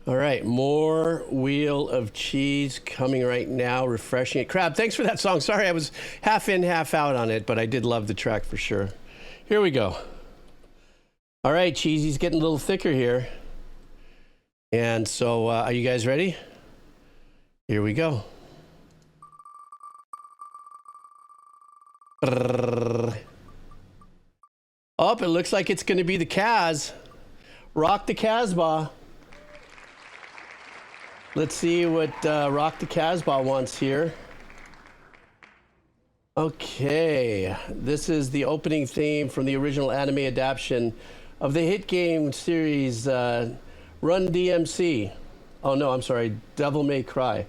All right, more Wheel of Cheese coming right now, refreshing it. Crab, thanks for that song. Sorry, I was half in, half out on it, but I did love the track for sure. Here we go. All right, Cheesy's getting a little thicker here. And so, are you guys ready? Here we go. Oh, it looks like it's going to be the Kaz. Rock the Casbah. Let's see what Rock the Casbah wants here. Okay, this is the opening theme from the original anime adaptation of the hit game series Run DMC. Oh no, I'm sorry, Devil May Cry.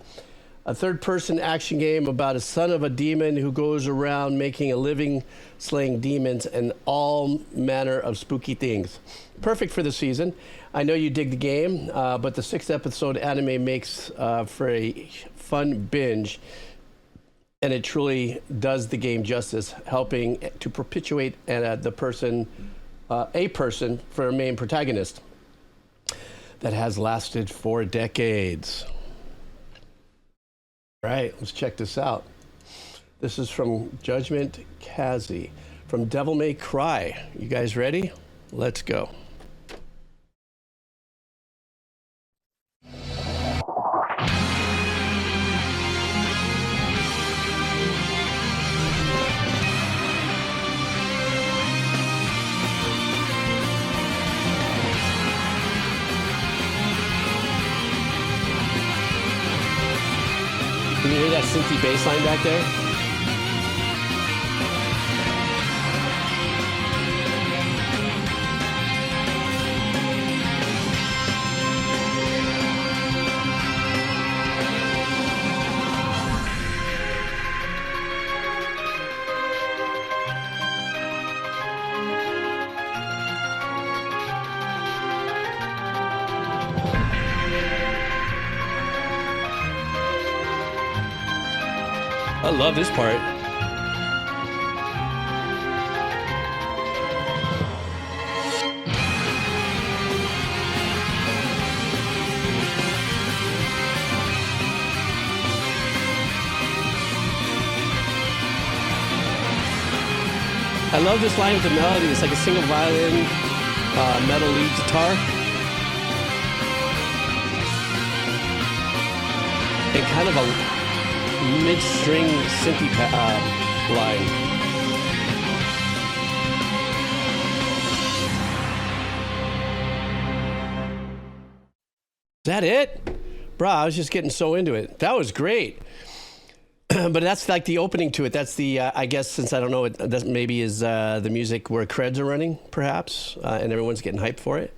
A third-person action game about a son of a demon who goes around making a living, slaying demons and all manner of spooky things. Perfect for the season. I know you dig the game, but the 6-episode anime makes for a fun binge, and it truly does the game justice, helping to perpetuate a person for a main protagonist that has lasted for decades. All right, let's check this out. This is from Judgment Kazzy from Devil May Cry. You guys ready? Let's go. Can you hear that synthy bass line back there? I love this part. I love this line with the melody. It's like a single violin, metal lead guitar. And kind of a mid-string synthy line. Is that it? Bro, I was just getting so into it. That was great. But that's like the opening to it. That's the, I guess, since I don't know, that maybe is the music where creds are running, perhaps, and everyone's getting hyped for it.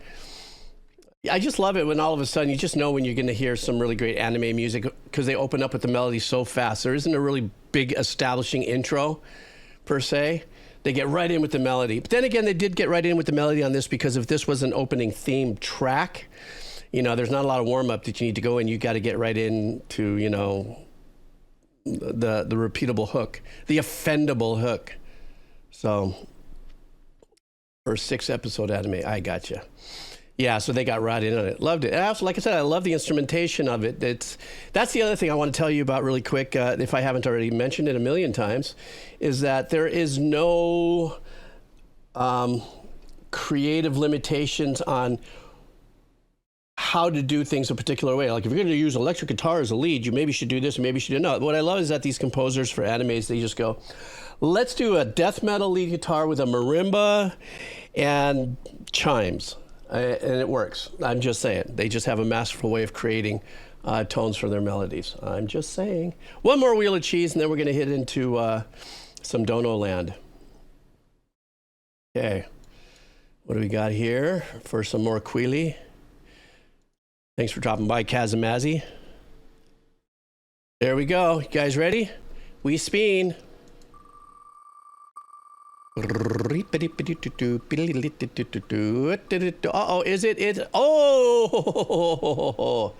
I just love it when all of a sudden you just know when you're going to hear some really great anime music because they open up with the melody so fast. There isn't a really big establishing intro per se. They get right in with the melody. But then again, they did get right in with the melody on this because if this was an opening theme track, you know, there's not a lot of warm up that you need to go in. You got to get right into, you know, the repeatable hook, the offendable hook. So for a 6-episode anime, I gotcha. Yeah, so they got right in on it. Loved it. And also, like I said, I love the instrumentation of it. That's the other thing I want to tell you about really quick, if I haven't already mentioned it a million times, is that there is no creative limitations on how to do things a particular way. Like if you're going to use electric guitar as a lead, you maybe should do this and maybe you should do no. What I love is that these composers for animes, they just go, let's do a death metal lead guitar with a marimba and chimes. And it works. I'm just saying. They just have a masterful way of creating tones for their melodies. I'm just saying. One more Wheel of Cheese, and then we're going to hit into some Dono land. Okay. What do we got here for some more Queely? Thanks for dropping by, Kazamazi. There we go. You guys ready? We spin. Uh-oh, is it? Oh!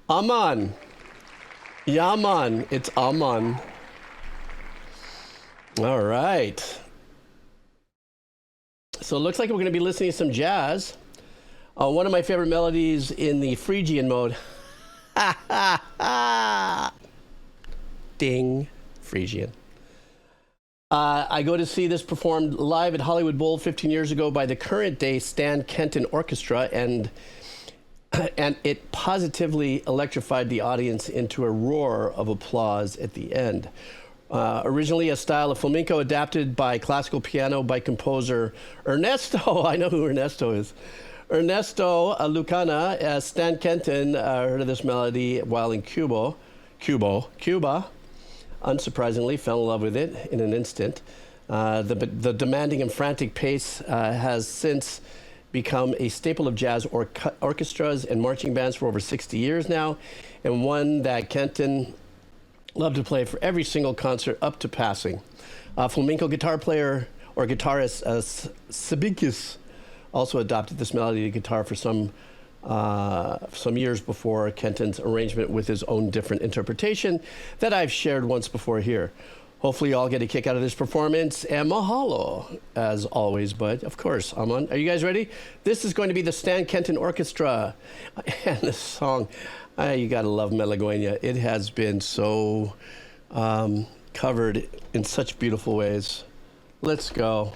Aman. Yaman. It's Aman. All right. So it looks like we're going to be listening to some jazz. One of my favorite melodies in the Phrygian mode. Ding, Phrygian. I go to see this performed live at Hollywood Bowl 15 years ago by the current day Stan Kenton Orchestra, and it positively electrified the audience into a roar of applause at the end. Originally a style of flamenco adapted by classical piano by composer Ernesto. I know who Ernesto is. Ernesto Lucana. Stan Kenton heard of this melody while in Cuba. Unsurprisingly, fell in love with it in an instant. The demanding and frantic pace has since become a staple of jazz orchestras and marching bands for over 60 years now, and one that Kenton loved to play for every single concert up to passing. Flamenco guitar player or guitarist Sabikis also adopted this melody to guitar for some years before Kenton's arrangement with his own different interpretation that I've shared once before here. Hopefully you all get a kick out of this performance, and mahalo, as always, but of course, I'm on. Are you guys ready? This is going to be the Stan Kenton Orchestra, and the song, you gotta love Malagueña. It has been so covered in such beautiful ways. Let's go.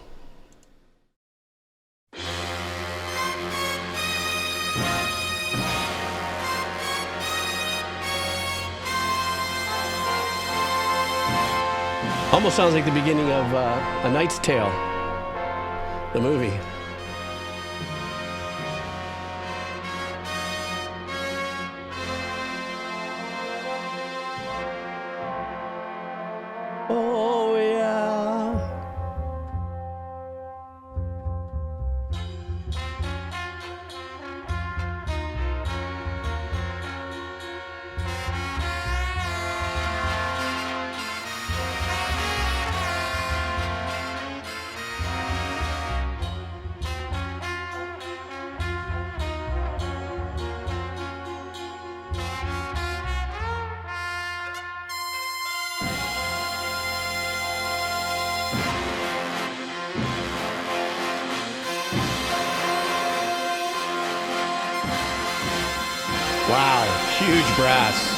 Almost sounds like the beginning of A Knight's Tale, the movie. Oh, yeah. Wow, huge brass.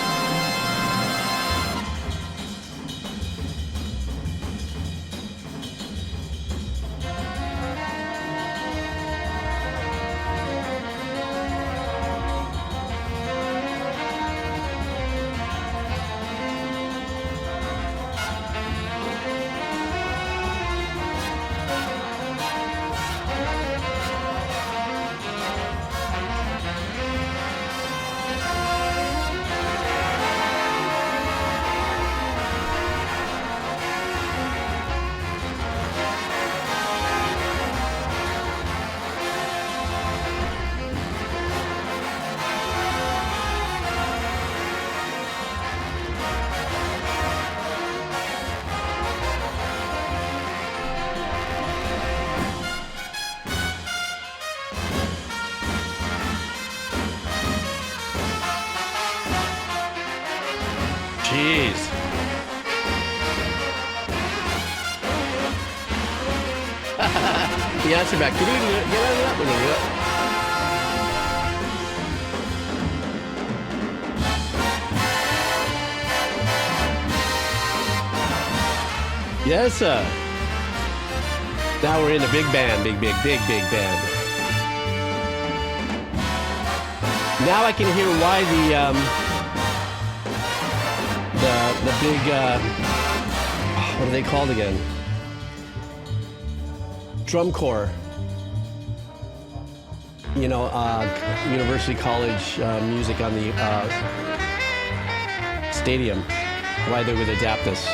Jeez. The answer back. Get out of that one. Yes, sir. Now we're in a big band. Big band. Now I can hear why the big, what are they called again? Drum corps. You know, University College music on the stadium. Why they would adapt this.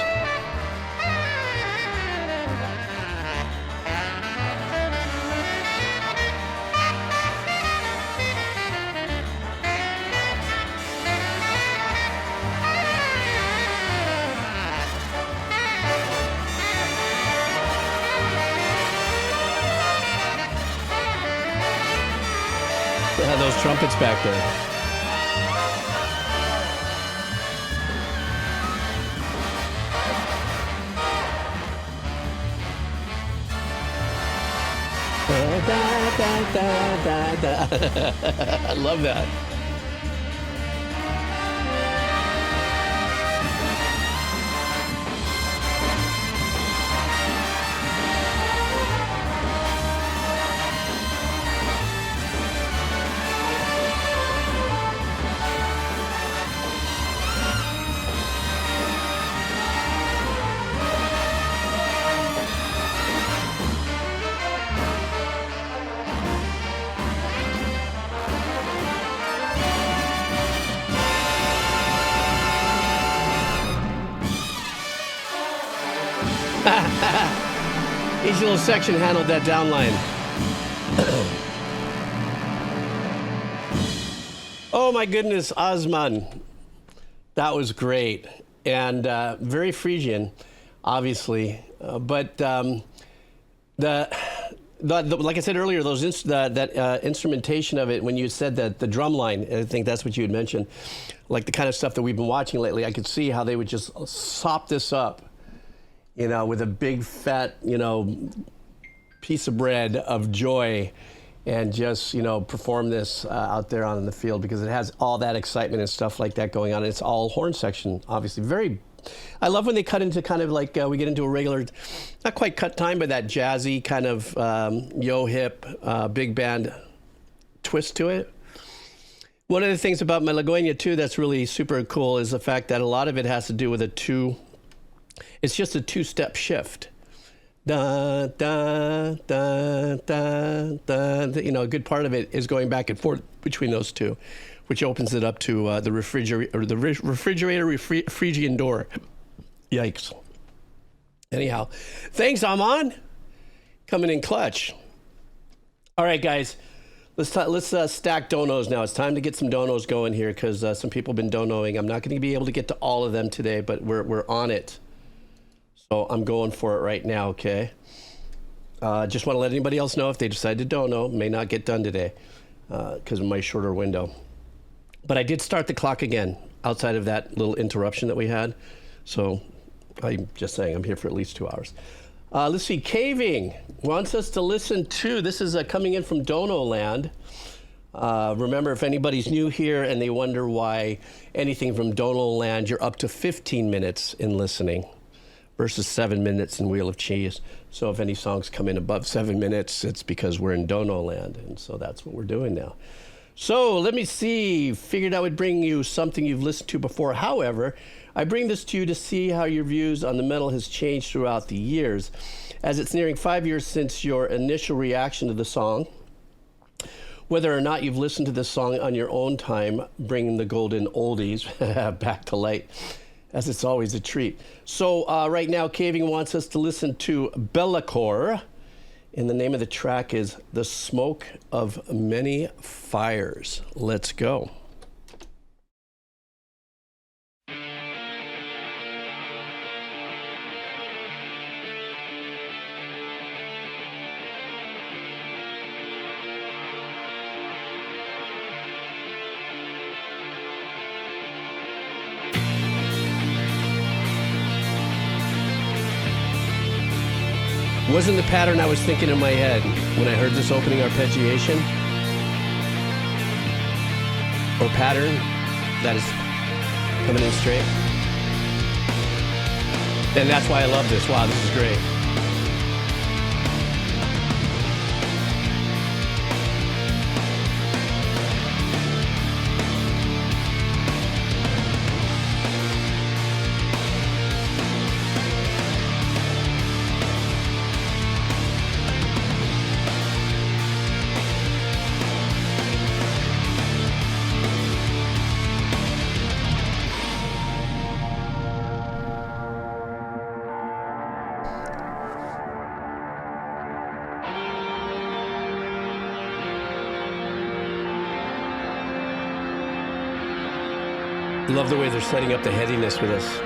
Those trumpets back there. da, da, da, da. I love that. Each little section handled that down line. Oh my goodness, Osman. That was great. And very Phrygian, obviously. But like I said earlier, that instrumentation of it, when you said that the drum line, I think that's what you had mentioned, like the kind of stuff that we've been watching lately, I could see how they would just sop this up, you know, with a big fat, you know, piece of bread of joy, and just, you know, perform this out there on the field, because it has all that excitement and stuff like that going on. It's all horn section, obviously. I love when they cut into kind of like, we get into a regular, not quite cut time, but that jazzy kind of yo-hip big band twist to it. One of the things about Malagueña too that's really super cool is the fact that a lot of it has to do with it's just a two-step shift. Da, da, da, da, da. You know, a good part of it is going back and forth between those two, which opens it up to the refrigerator Phrygian door. Yikes. Anyhow, thanks, Aman. Coming in clutch. All right, guys. Let's stack donos now. It's time to get some donos going here, because some people have been donoing. I'm not going to be able to get to all of them today, but we're on it. So I'm going for it right now, okay? Just want to let anybody else know if they decide to dono, may not get done today because of my shorter window. But I did start the clock again outside of that little interruption that we had. So I'm just saying I'm here for at least 2 hours. Let's see, Caving wants us to listen to, this is coming in from Dono land. Remember, if anybody's new here and they wonder why anything from Dono land, you're up to 15 minutes in listening versus 7 minutes in Wheel of Cheese. So if any songs come in above 7 minutes, it's because we're in Dono land. And so that's what we're doing now. So let me see, figured I would bring you something you've listened to before. However, I bring this to you to see how your views on the metal has changed throughout the years, as it's nearing 5 years since your initial reaction to the song. Whether or not you've listened to this song on your own time, bringing the golden oldies back to light, as it's always a treat. So right now, Caving wants us to listen to Bellacore, and the name of the track is The Smoke of Many Fires. Let's go. Wasn't the pattern I was thinking in my head when I heard this opening arpeggiation or pattern that is coming in straight. And that's why I love this. Wow, this is great. I love the way they're setting up the headiness with us.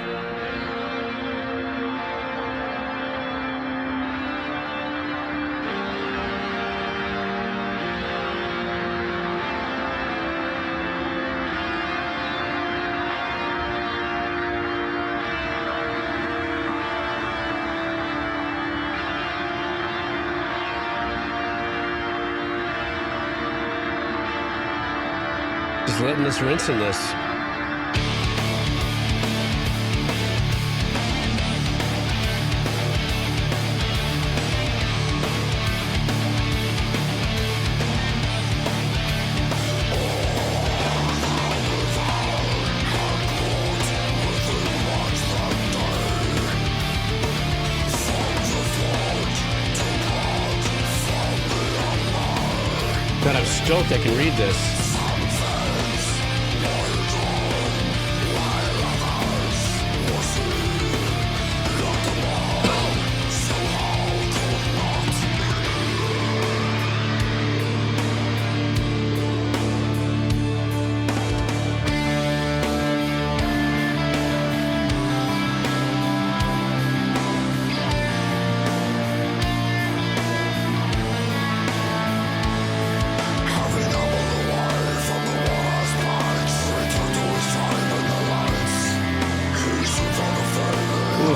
Just letting us rinse in this. God, I'm stoked I can read this.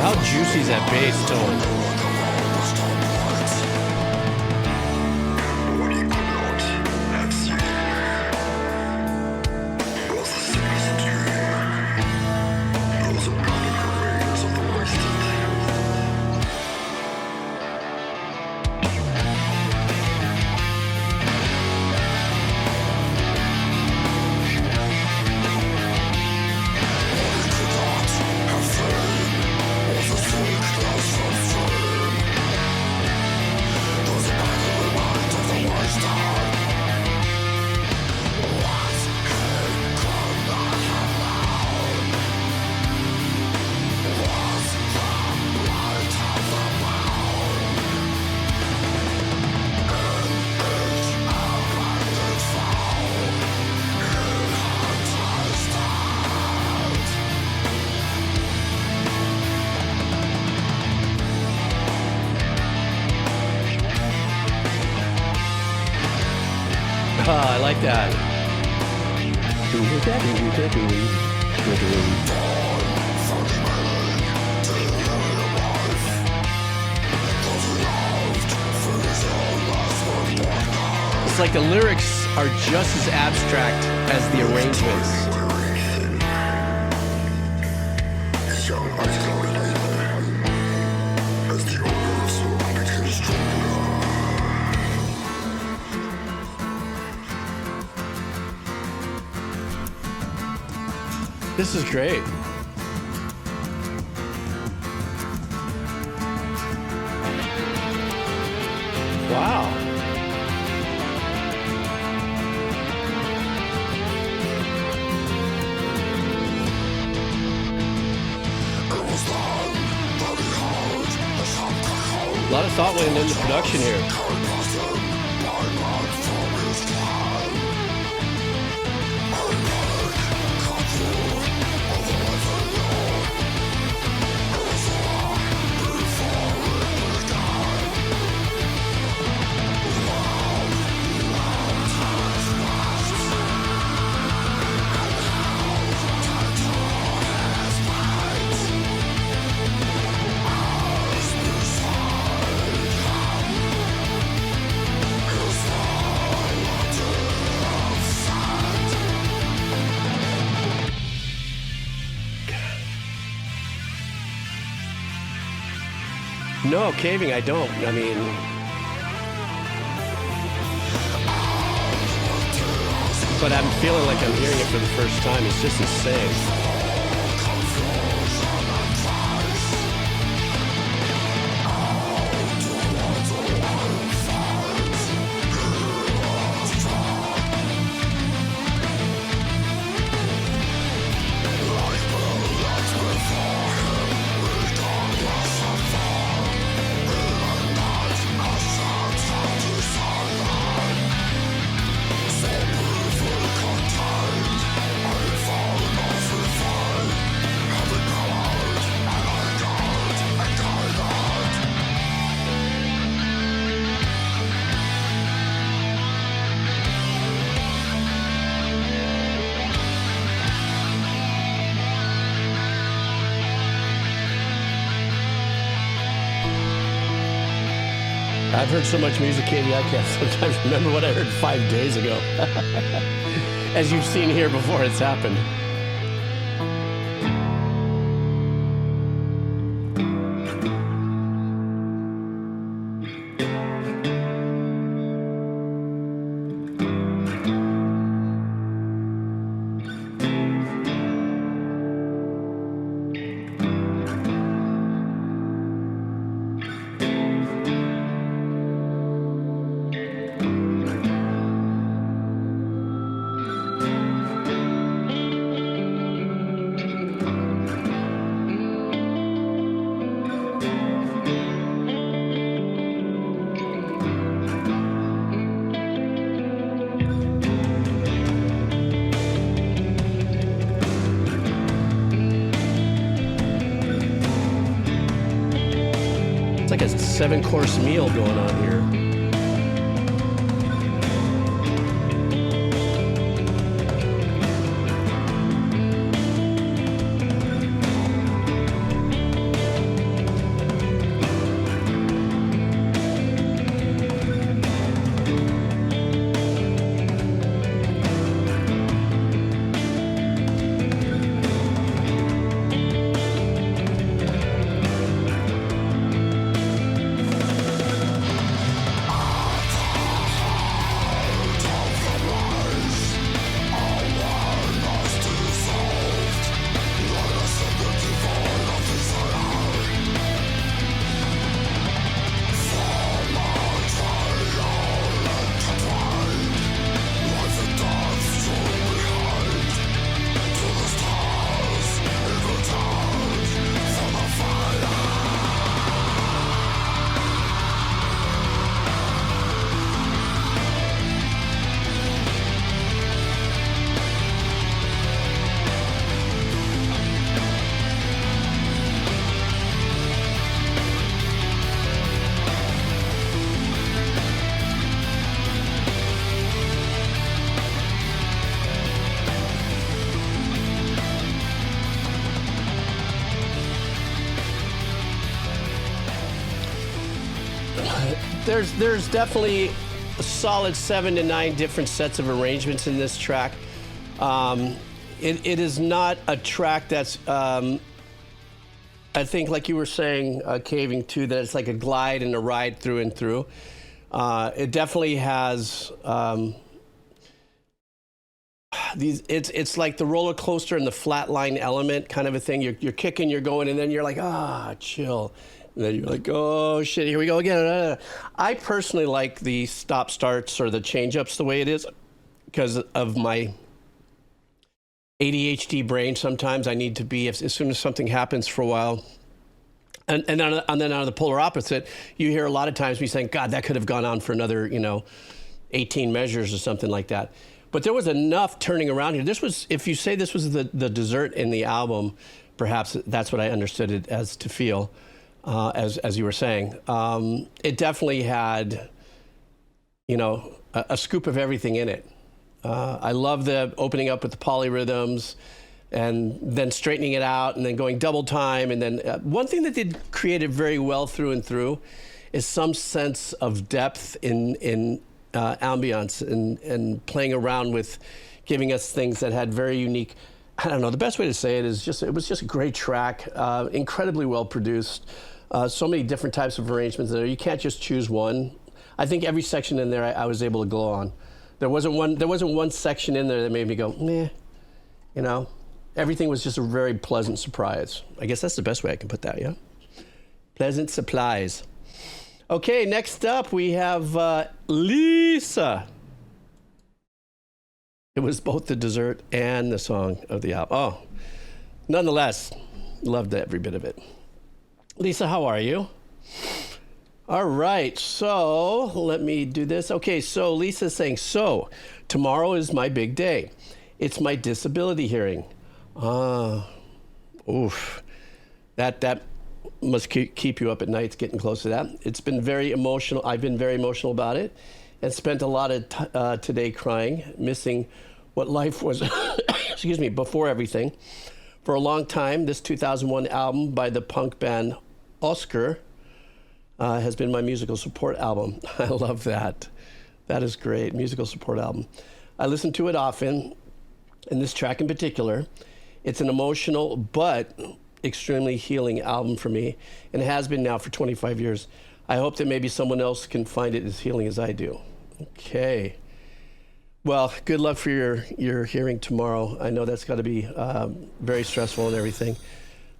How juicy is that bass tone? I like that. It's like the lyrics are just as abstract as the arrangements. This is great. Wow. A lot of thought went into the production here. No, caving, I don't. I mean... But I'm feeling like I'm hearing it for the first time. It's just insane. I've heard so much music, Katie, I can't sometimes remember what I heard 5 days ago. as you've seen here before it's happened. It's like a 7-course meal going on here. There's definitely a solid 7 to 9 different sets of arrangements in this track. It is not a track that's, I think like you were saying, Caving too, that it's like a glide and a ride through and through. It definitely has it's like the roller coaster and the flatline element kind of a thing. You're kicking, you're going, and then you're like, chill. And then you're like, oh shit, here we go again. I personally like the stop starts or the change ups the way it is because of my ADHD brain. Sometimes I need to be, as soon as something happens for a while, and then on the polar opposite, you hear a lot of times me saying, God, that could have gone on for another, 18 measures or something like that. But there was enough turning around here. This was, if you say this was the dessert in the album, perhaps that's what I understood it as to feel. As you were saying, it definitely had, a scoop of everything in it. I love the opening up with the polyrhythms and then straightening it out and then going double time. And then one thing that did create it very well through and through is some sense of depth in ambience and playing around with giving us things that had very unique, I don't know, the best way to say it is it was just a great track, incredibly well produced. So many different types of arrangements there. You can't just choose one. I think every section in there I was able to glow on. There wasn't one section in there that made me go, meh. Everything was just a very pleasant surprise. I guess that's the best way I can put that, yeah? Pleasant supplies. Okay, next up we have Lisa. It was both the dessert and the song of the album. Oh, nonetheless, loved every bit of it. Lisa, how are you? All right, so let me do this. Okay, so Lisa's saying, so tomorrow is my big day. It's my disability hearing. Oof. That must keep you up at night. It's getting close to that. It's been very emotional. I've been very emotional about it and spent a lot of today crying, missing what life was, excuse me, before everything. For a long time, this 2001 album by the punk band Oscar has been my musical support album. I love that. That is great, musical support album. I listen to it often, and this track in particular. It's an emotional but extremely healing album for me, and it has been now for 25 years. I hope that maybe someone else can find it as healing as I do. Okay. Well, good luck for your hearing tomorrow. I know that's got to be very stressful and everything.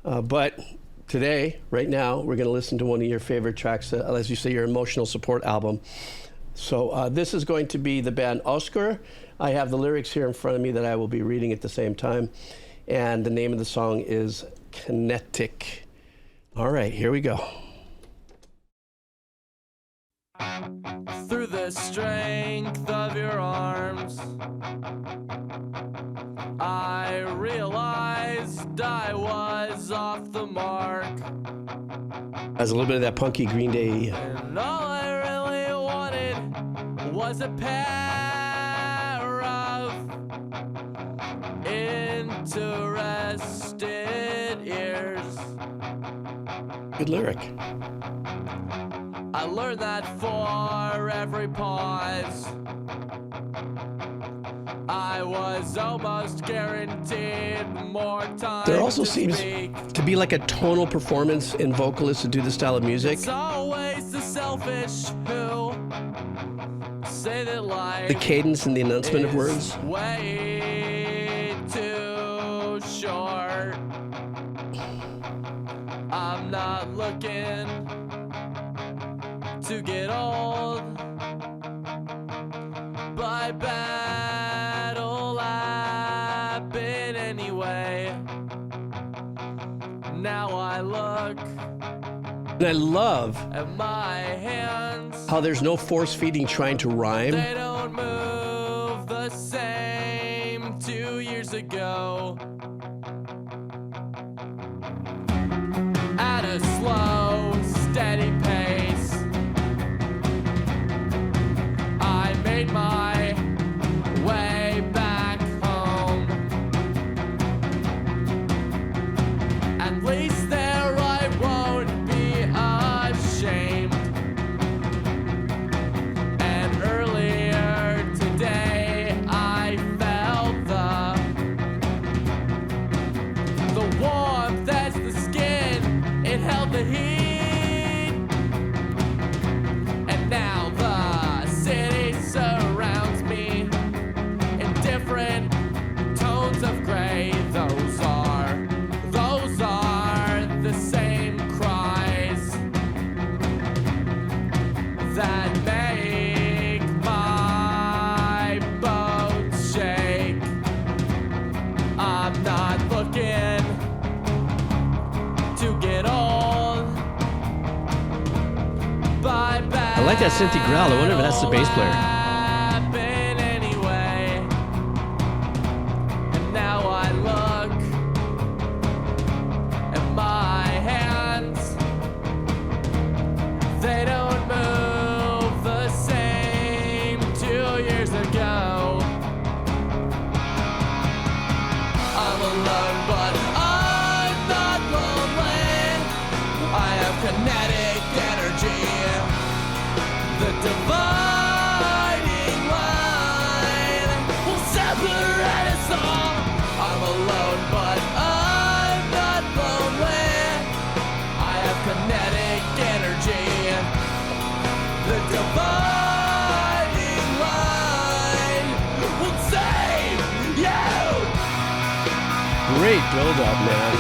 But today, right now, we're going to listen to one of your favorite tracks, as you say, your emotional support album. So this is going to be the band Öisra. I have the lyrics here in front of me that I will be reading at the same time. And the name of the song is Kinetic. All right, here we go. Through the strength of your arms, I realized I was off the mark. Has a little bit of that punky Green Day. And all I really wanted was a pair of interested ears. Good lyric. I learned that for every pause, I was almost guaranteed more time. There also seems to be like a tonal performance in vocalists who do this style of music. It's always the selfish who say that life, The cadence and the announcement of words. way too short. I'm not looking to get old, by battle happen anyway. Now I look And I love at my hands, how there's no force feeding trying to rhyme. they don't move the same 2 years ago. At a slow, steady pace, I made my way back home. At least there I won't be ashamed. And earlier today I felt the warmth as the skin, it held the heat. And now the city surrounds me in different tones of gray. Those are the same cries that make my boat shake. I'm not looking to get old. Bye bye. I like that synthy growl. I wonder if that's the bass player. Happen anyway. And now I look at my hands. They don't move the same 2 years ago. I'm alone, but I'm not lonely. I have kinetic energy. The dividing line will separate us all. I'm alone, but I'm not lonely. I have kinetic energy. The dividing line will save you. Great build up, man.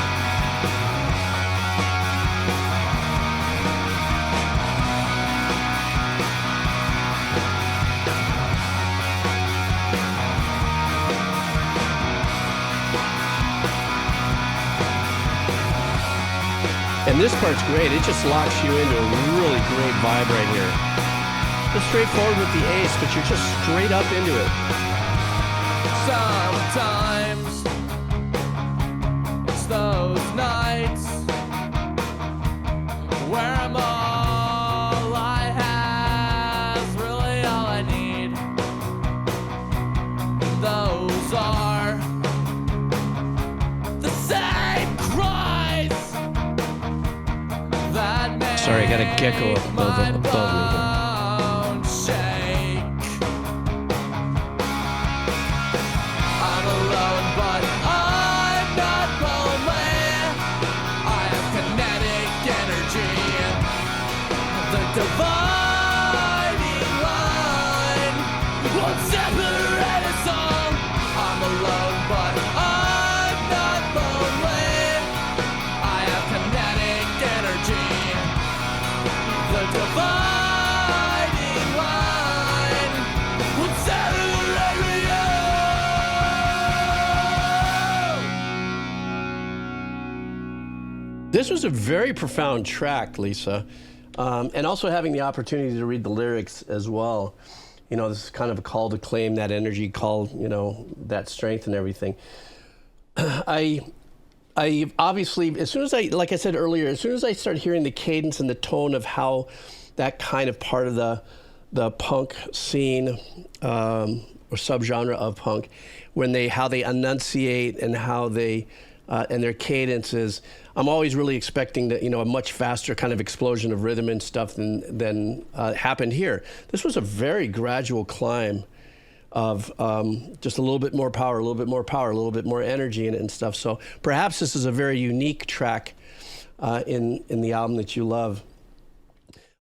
And this part's great. It just locks you into a really great vibe right here. Just straightforward with the ace, but you're just straight up into it. Sometimes it's those nights where I'm all I have, really all I need. Those are the same cries that make Sorry, I got a gecko above me. shake. I'm alone. This was a very profound track, Lisa. And also having the opportunity to read the lyrics as well. You know, this is kind of a call to claim that energy, call, you know, that strength and everything. I obviously, as soon as like I said earlier, as soon as I started hearing the cadence and the tone of how that kind of part of the punk scene or subgenre of punk, how they enunciate and how they and their cadences, I'm always really expecting that, you know, a much faster kind of explosion of rhythm and stuff than happened here. This was a very gradual climb of just a little bit more power, a little bit more power, a little bit more energy and stuff. So perhaps this is a very unique track in the album that you love.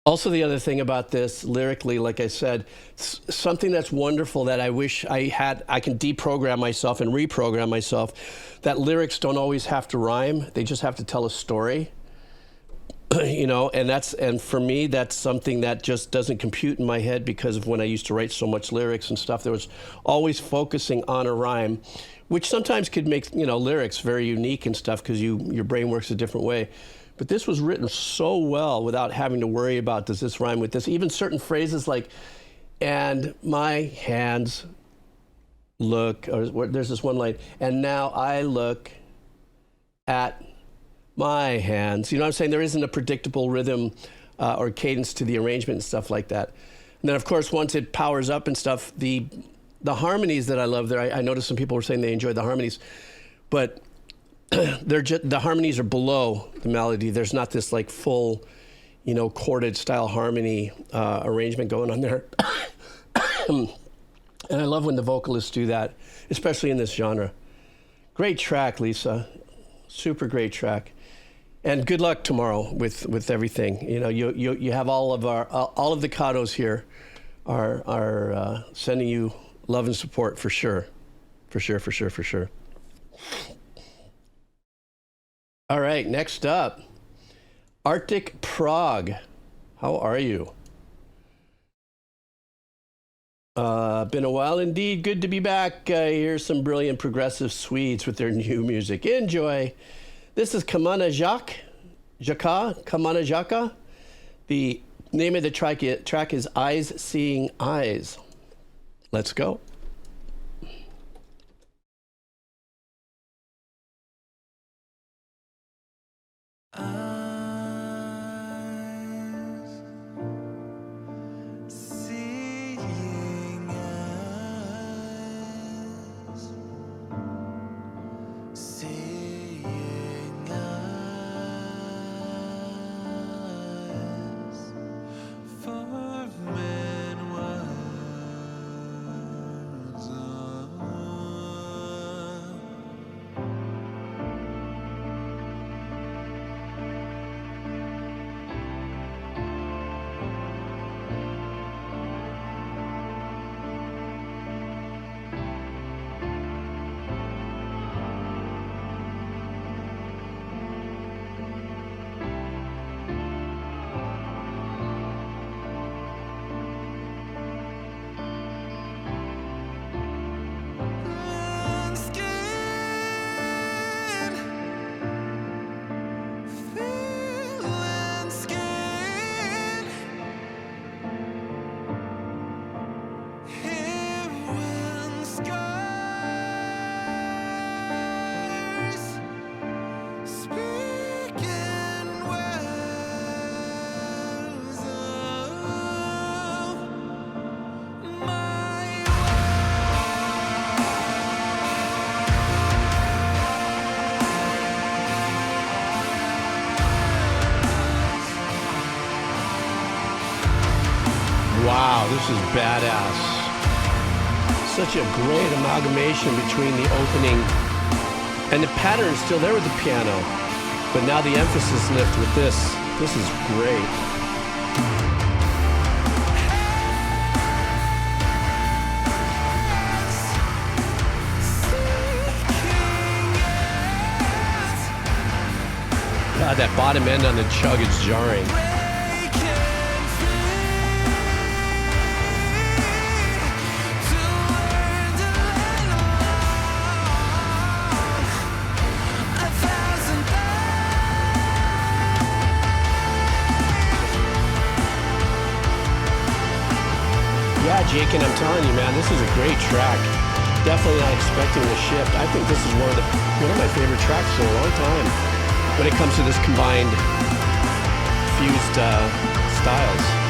Also, the other thing about this, lyrically, like I said, something that's wonderful that I wish I can deprogram myself and reprogram myself, that lyrics don't always have to rhyme. They just have to tell a story. You know, and for me, that's something that just doesn't compute in my head because of when I used to write so much lyrics and stuff. There was always focusing on a rhyme, which sometimes could make, you know, lyrics very unique and stuff because your brain works a different way. But this was written so well without having to worry about, does this rhyme with this? Even certain phrases like, and my hands look, or there's this one line, and now I look at my hands. You know what I'm saying? There isn't a predictable rhythm or cadence to the arrangement and stuff like that. And then, of course, once it powers up and stuff, the harmonies that I love there, I noticed some people were saying they enjoyed the harmonies, but the harmonies are below the melody. There's not this like full, you know, chorded style harmony arrangement going on there. And I love when the vocalists do that, especially in this genre. Great track, Lisa. Super great track. And good luck tomorrow with everything. You know, you have all of the Kados here are sending you love and support for sure. For sure. All right, next up, Arctic Prague. How are you? Been a while indeed. Good to be back. Here's some brilliant progressive Swedes with their new music. Enjoy. This is Kamanjaka. The name of the track is Eyes Seeing Eyes. Let's go. Wow, this is badass. Such a great amalgamation between the opening and the pattern is still there with the piano, but now the emphasis lift with this. This is great. God, that bottom end on the chug is jarring. Jake, and I'm telling you, man, this is a great track. Definitely not expecting the shift. I think this is one of my favorite tracks for a long time when it comes to this combined, fused styles.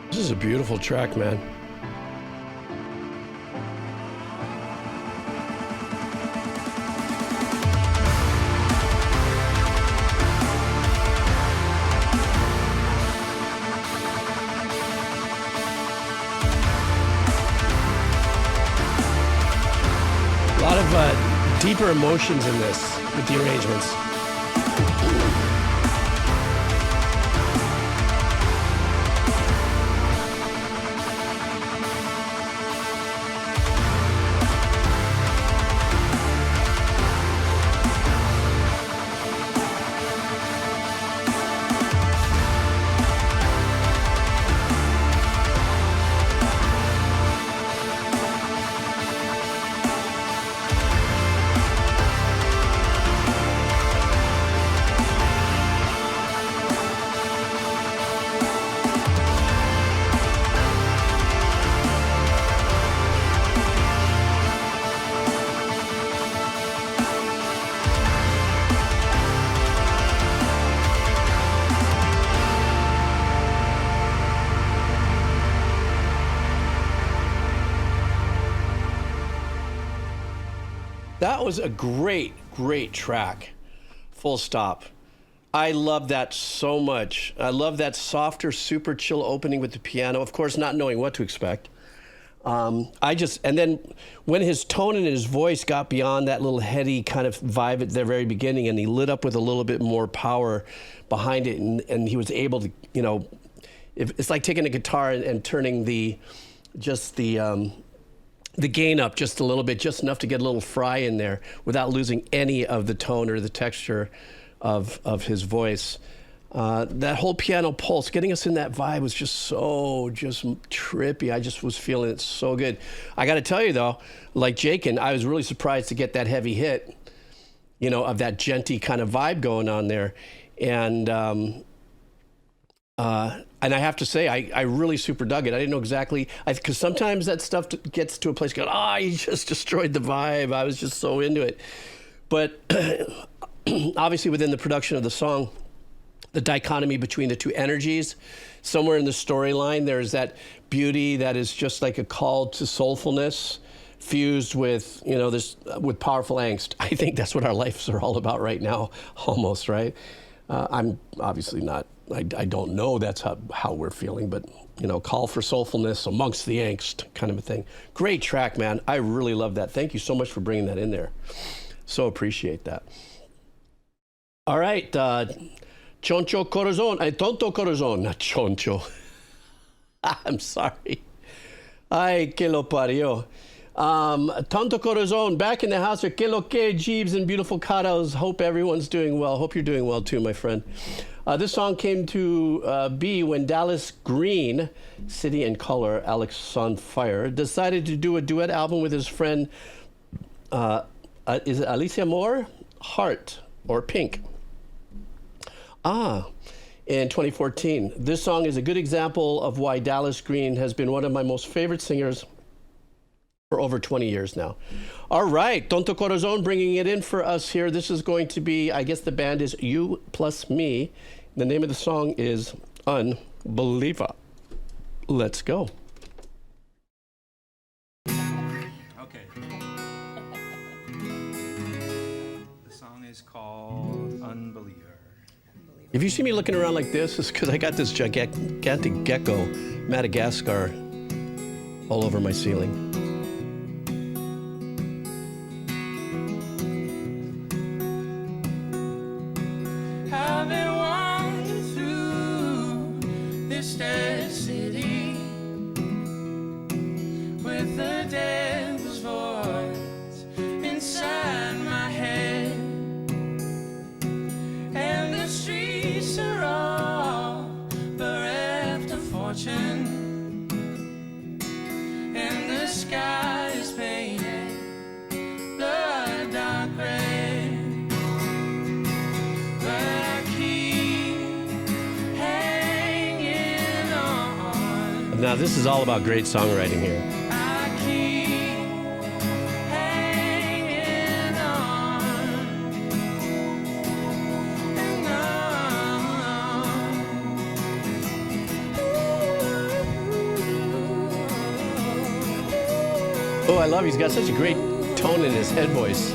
This is a beautiful track, man. A lot of deeper emotions in this with the arrangements. That was a great, great track. Full stop. I love that so much. I love that softer, super chill opening with the piano. Of course, not knowing what to expect. And then when his tone and his voice got beyond that little heady kind of vibe at the very beginning, and he lit up with a little bit more power behind it, and he was able to, it's like taking a guitar and turning the gain up just a little bit, just enough to get a little fry in there without losing any of the tone or the texture of his voice. That whole piano pulse, getting us in that vibe was just trippy. I just was feeling it so good. I got to tell you though, like Jakin, I was really surprised to get that heavy hit, of that genty kind of vibe going on there. And I have to say, I really super dug it. I didn't know exactly, because sometimes that stuff gets to a place, you just destroyed the vibe. I was just so into it. But obviously within the production of the song, the dichotomy between the two energies, somewhere in the storyline, there's that beauty that is just like a call to soulfulness fused with, with powerful angst. I think that's what our lives are all about right now, almost, right? I'm obviously not, I don't know that's how we're feeling, but, call for soulfulness amongst the angst kind of a thing. Great track, man. I really love that. Thank you so much for bringing that in there. So appreciate that. All right. Choncho Corazon. Tonto Corazon, not Choncho. I'm sorry. Ay, que lo parió. Tonto Corazon, back in the house with Que lo que, Jeeves and beautiful Caros. Hope everyone's doing well. Hope you're doing well too, my friend. This song came to be when Dallas Green, City and Color, Alex on Fire, decided to do a duet album with his friend, is it Alicia Moore? Heart or Pink. In 2014. This song is a good example of why Dallas Green has been one of my most favorite singers for over 20 years now. All right, Tonto Corazon bringing it in for us here. This is going to be, I guess the band is You+Me. The name of the song is Unbeliever. Let's go. Okay. The song is called Unbeliever. If you see me looking around like this, it's because I got this gigantic gecko, Madagascar, all over my ceiling. I've been wandering through this dead city with the devil's voice inside my head, and the streets are all bereft of fortune, and the sky is painted blood dark red. But I keep hanging on. Now, this is all about great songwriting here. I keep hanging on and on. Oh, I love, he's got such a great tone in his head voice,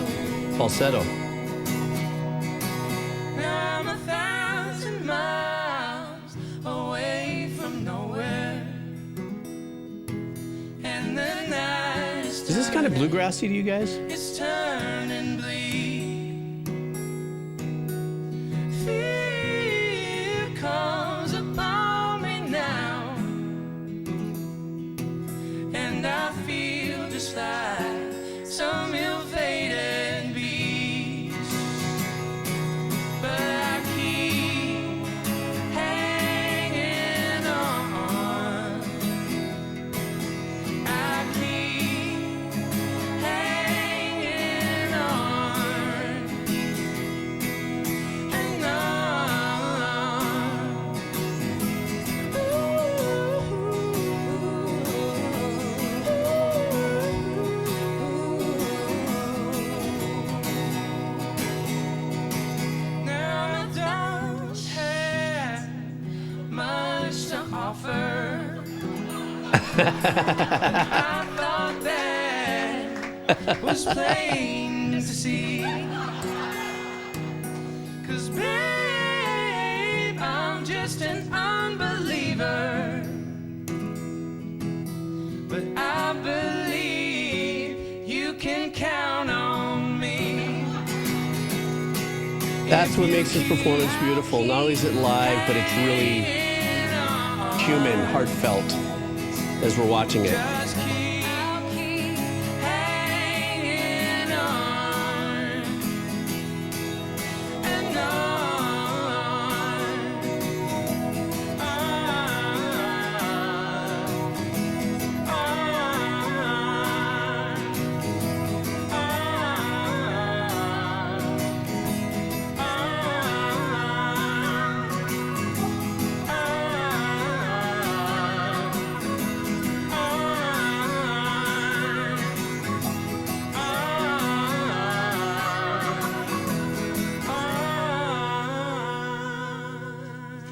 falsetto. Now I'm 1,000 miles away from nowhere, and the night Is this kind of bluegrassy to you guys? it's turning bleak. Fear comes upon me now, and I feel just like some ill-fated beast. But I keep hanging on. I keep hanging on and on. Now I don't have much to offer. I thought that was plain to see. 'Cause babe, I'm just an unbeliever, but I believe you can count on me. That's what makes his performance beautiful. Not only is it live, but it's really human, heartfelt as we're watching it. Just keep hanging on and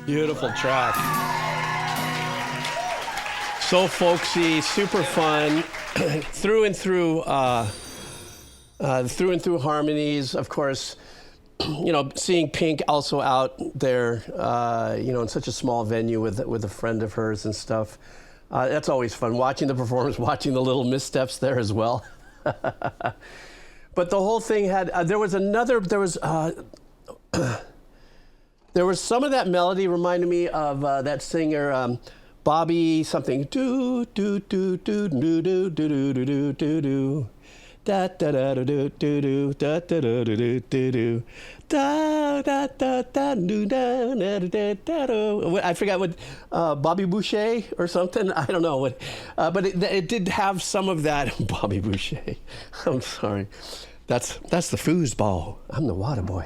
Beautiful track. So folksy, super fun, through and through harmonies. Of course, you know, seeing Pink also out there, you know, in such a small venue with a friend of hers and stuff. That's always fun. Watching the performance, watching the little missteps there as well. But the whole thing had, there was some of that melody reminded me of that singer, Bobby something. Do do do do do do do do do do do. Da da da da do do do da da da do do do do da da da da do da da da da do. I forgot what Bobby Boucher or something. I don't know what, but it did have some of that. Bobby Boucher. I'm sorry. That's the foosball. I'm the water boy.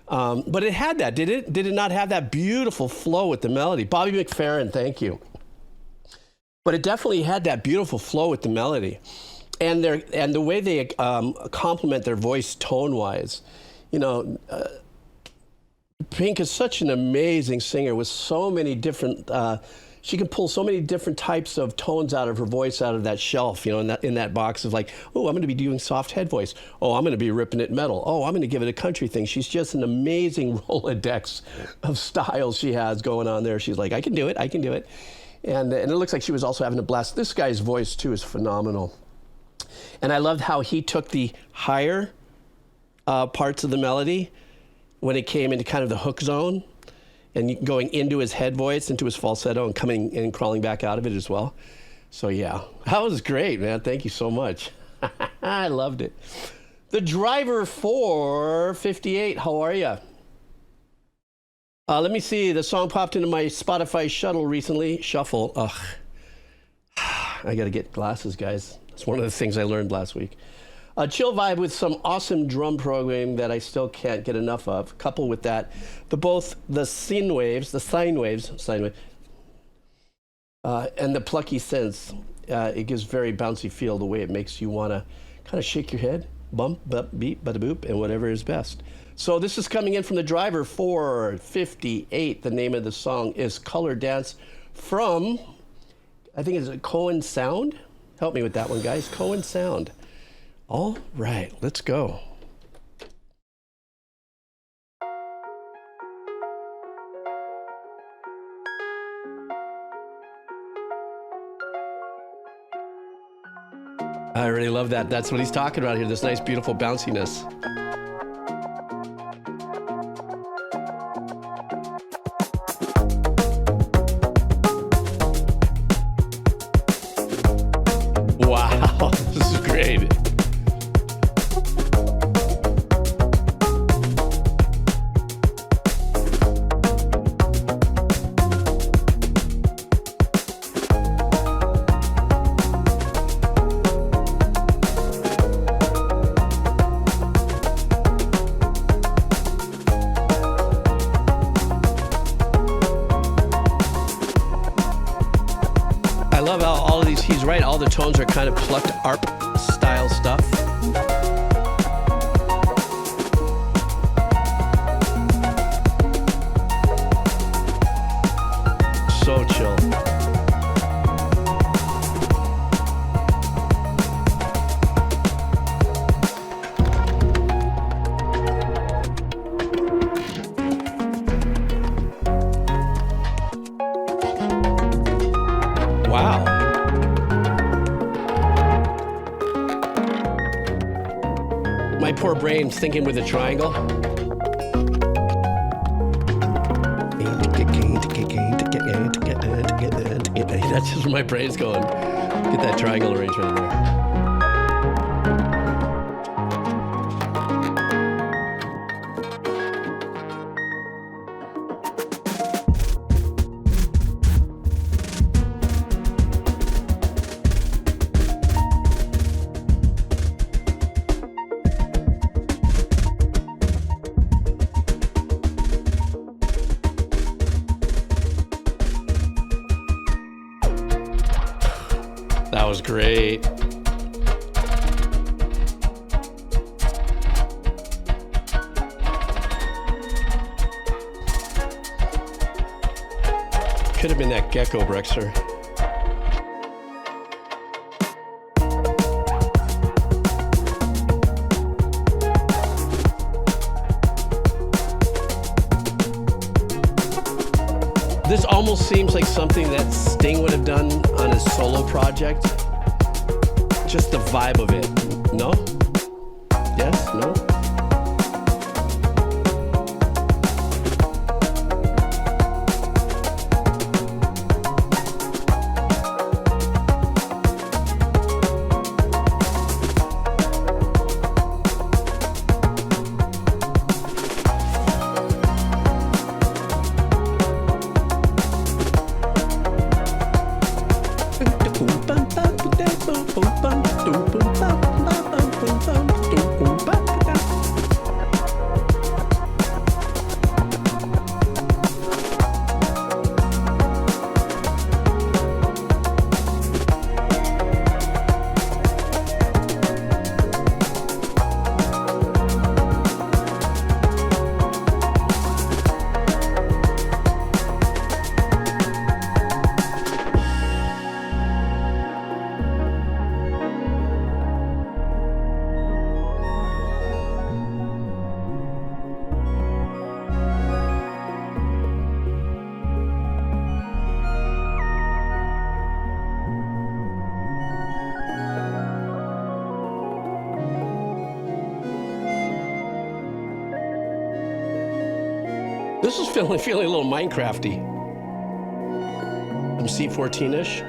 But it had that, did it? Did it not have that beautiful flow with the melody? Bobby McFerrin, thank you. But it definitely had that beautiful flow with the melody. And the way they complement their voice tone-wise. You know, Pink is such an amazing singer with so many different, she can pull so many different types of tones out of her voice, out of that shelf, you know, in that box of like, oh, I'm going to be doing soft head voice. Oh, I'm going to be ripping it metal. Oh, I'm going to give it a country thing. She's just an amazing Rolodex of styles she has going on there. She's like, I can do it. I can do it. And it looks like she was also having a blast. This guy's voice, too, is phenomenal. And I loved how he took the higher parts of the melody when it came into kind of the hook zone and going into his head voice, into his falsetto, and coming and crawling back out of it as well. So yeah, that was great, man. Thank you so much. I loved it. The driver 458, how are you? Let me see, the song popped into my Spotify shuffle. Ugh, I gotta get glasses, guys. It's one of the things I learned last week. A chill vibe with some awesome drum programming that I still can't get enough of. Coupled with that, the sine waves, and the plucky synths. It gives very bouncy feel the way it makes you want to kind of shake your head, bump, beep, bada boop, and whatever is best. So this is coming in from the driver 458. The name of the song is Color Dance from, I think it's a Cohen Sound. Help me with that one, guys. Cohen Sound. All right, let's go. I really love that. That's what he's talking about here, this nice, beautiful bounciness. Wow, this is great. All the tones are kind of plucked ARP style stuff. So chill. Wow. My poor brain's thinking with a triangle. That's just where my brain's going. Get that triangle arrangement in there. That was great. Could have been that Gecko Brexer. This almost seems like something that Sting would have done on his solo project. Just the vibe of it. No? Yes? No? This is feeling a little Minecrafty. Some C14-ish.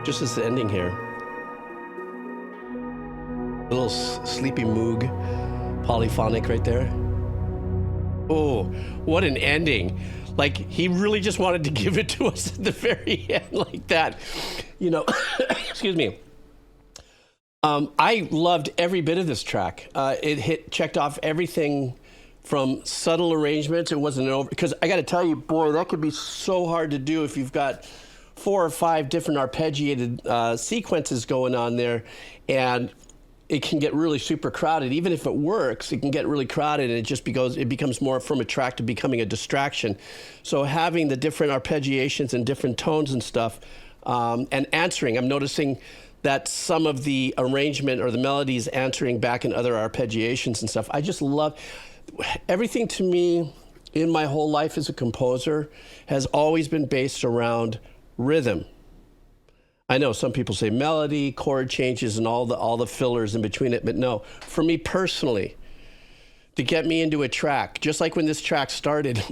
Just as the ending here. A little sleepy moog, polyphonic right there. Oh, what an ending. Like, he really just wanted to give it to us at the very end like that. You know, excuse me. I loved every bit of this track. It checked off everything from subtle arrangements. It wasn't an over, because I got to tell you, boy, that could be so hard to do if you've got 4 or 5 different arpeggiated sequences going on there, and it can get really super crowded. Even if it works, it can get really crowded, and it becomes more from a track to becoming a distraction. So having the different arpeggiations and different tones and stuff, and answering, I'm noticing that some of the arrangement or the melodies answering back in other arpeggiations and stuff. I just love everything. To me, in my whole life as a composer, has always been based around rhythm. I know some people say melody, chord changes, and all the fillers in between it, but no. For me personally, to get me into a track, just like when this track started,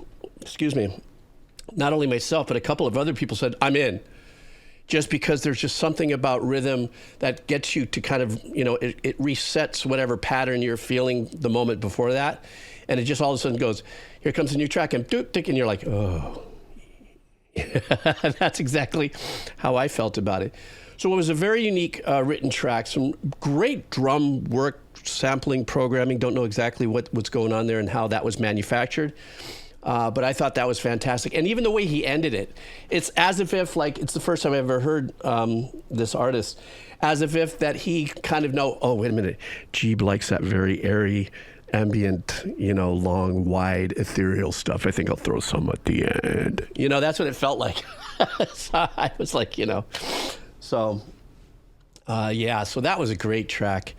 excuse me, not only myself, but a couple of other people said, I'm in. Just because there's just something about rhythm that gets you to kind of, you know, it resets whatever pattern you're feeling the moment before that. And it just all of a sudden goes, here comes a new track, and and you're like, oh. That's exactly how I felt about it. So it was a very unique written track, some great drum work, sampling, programming. Don't know exactly what's going on there and how that was manufactured. But I thought that was fantastic. And even the way he ended it, it's as if like, it's the first time I've ever heard this artist, as if that he kind of oh, wait a minute, Jeeb likes that very airy, ambient, you know, long, wide, ethereal stuff. I think I'll throw some at the end. You know, that's what it felt like. So I was like, you know, so yeah, so that was a great track.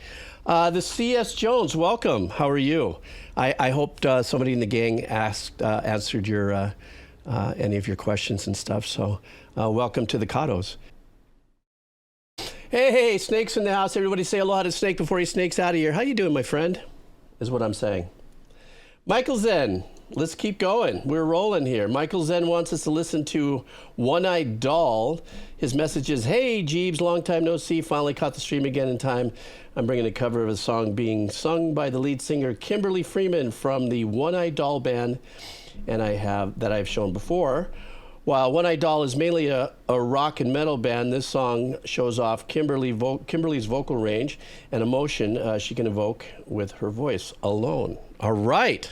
The C.S. Jones, welcome. How are you? I hoped somebody in the gang answered your any of your questions and stuff. So welcome to the Kados. Hey, Snake's in the house. Everybody say aloha to Snake before he snakes out of here. How you doing, my friend? Is what I'm saying. Michael Zen, let's keep going. We're rolling here. Michael Zen wants us to listen to One-Eyed Doll. His message is, hey, Jeebs, long time no see. Finally caught the stream again in time. I'm bringing a cover of a song being sung by the lead singer, Kimberly Freeman, from the One-Eyed Doll band, and I've shown before. While One-Eyed Doll is mainly a rock and metal band, this song shows off Kimberly's vocal range and emotion she can evoke with her voice alone. All right.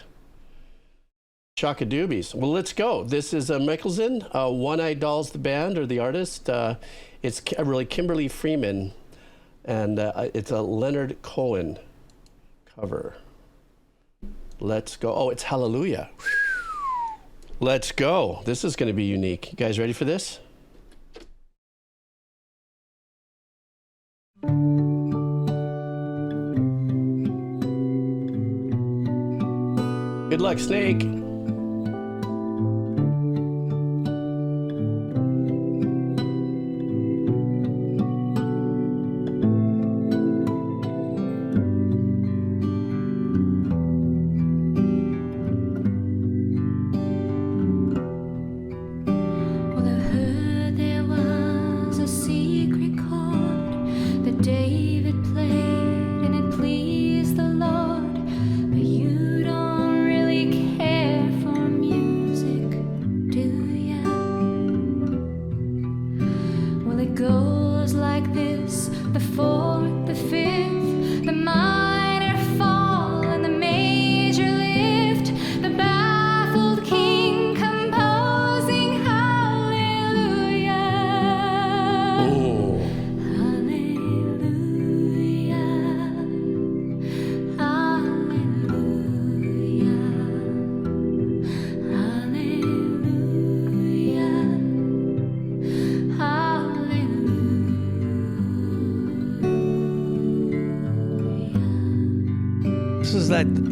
Shaka-doobies. Well, let's go. This is Mickelson. One-Eyed Doll's the band or the artist. It's really Kimberly Freeman, and it's a Leonard Cohen cover. Let's go. Oh, it's Hallelujah. Let's go. This is going to be unique. You guys ready for this? Good luck, Snake.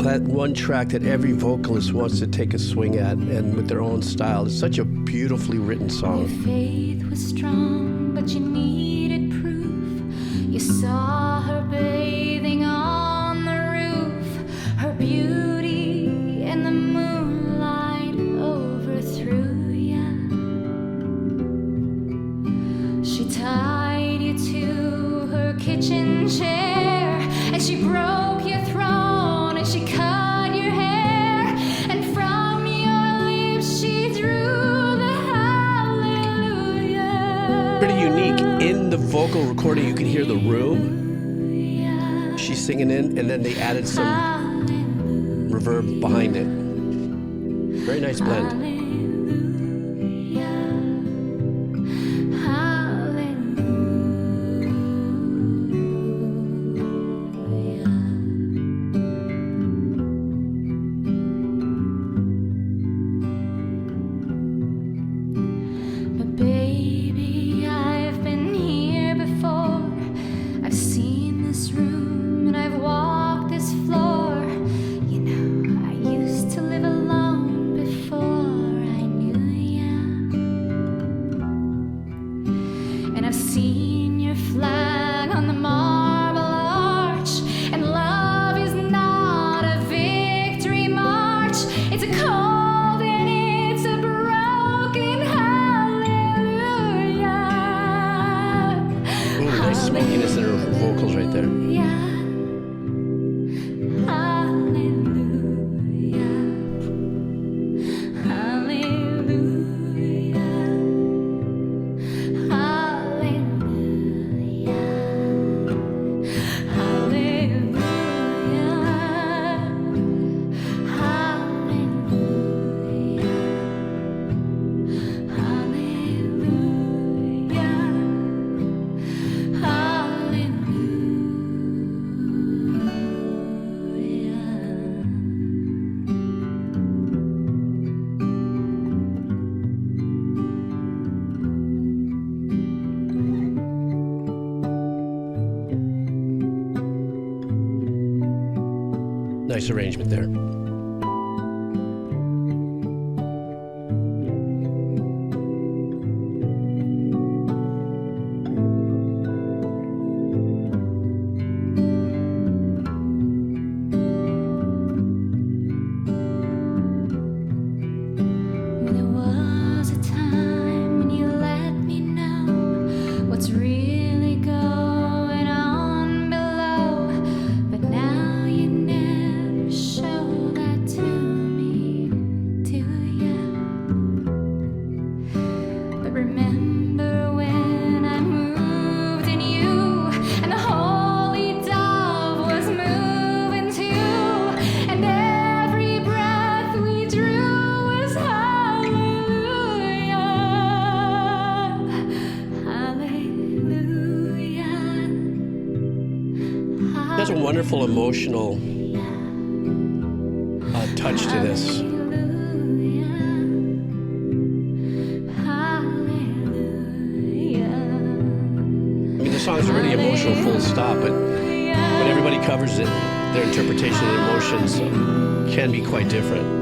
That one track that every vocalist wants to take a swing at, and with their own style. It's such a beautifully written song. Your faith was strong, but you needed proof. You saw her bathing on the roof. Her beauty vocal recording, you could hear the room she's singing in, and then they added some reverb behind it. Very nice blend. Nice arrangement there. Wonderful emotional touch to this. I mean, the song's already emotional, full stop, but when everybody covers it, their interpretation of emotions can be quite different.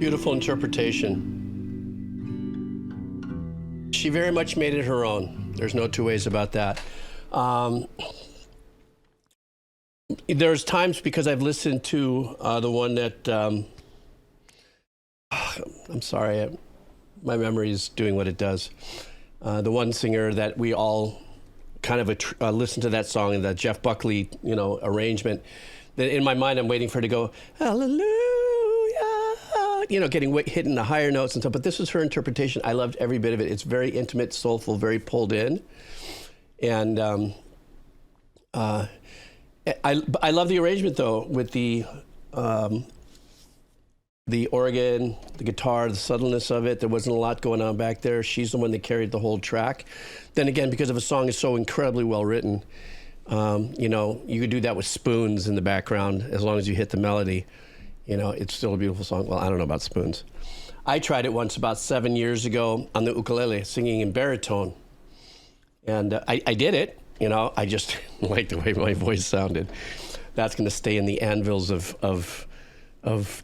Beautiful interpretation. She very much made it her own. There's no two ways about that. There's times because I've listened to the one that I'm sorry, my memory is doing what it does. The one singer that we all kind of listen to that song and that Jeff Buckley, arrangement. That in my mind, I'm waiting for her to go hallelujah, getting hit in the higher notes and stuff. But this was her interpretation. I loved every bit of it. It's very intimate, soulful, very pulled in, and I love the arrangement though with the organ, the guitar, the subtleness of it. There wasn't a lot going on back there. She's the one that carried the whole track. Then again, because of a song is so incredibly well written, you could do that with spoons in the background as long as you hit the melody. It's still a beautiful song. Well, I don't know about spoons. I tried it once about 7 years ago on the ukulele, singing in baritone. And I did it, I just liked the way my voice sounded. That's going to stay in the anvils of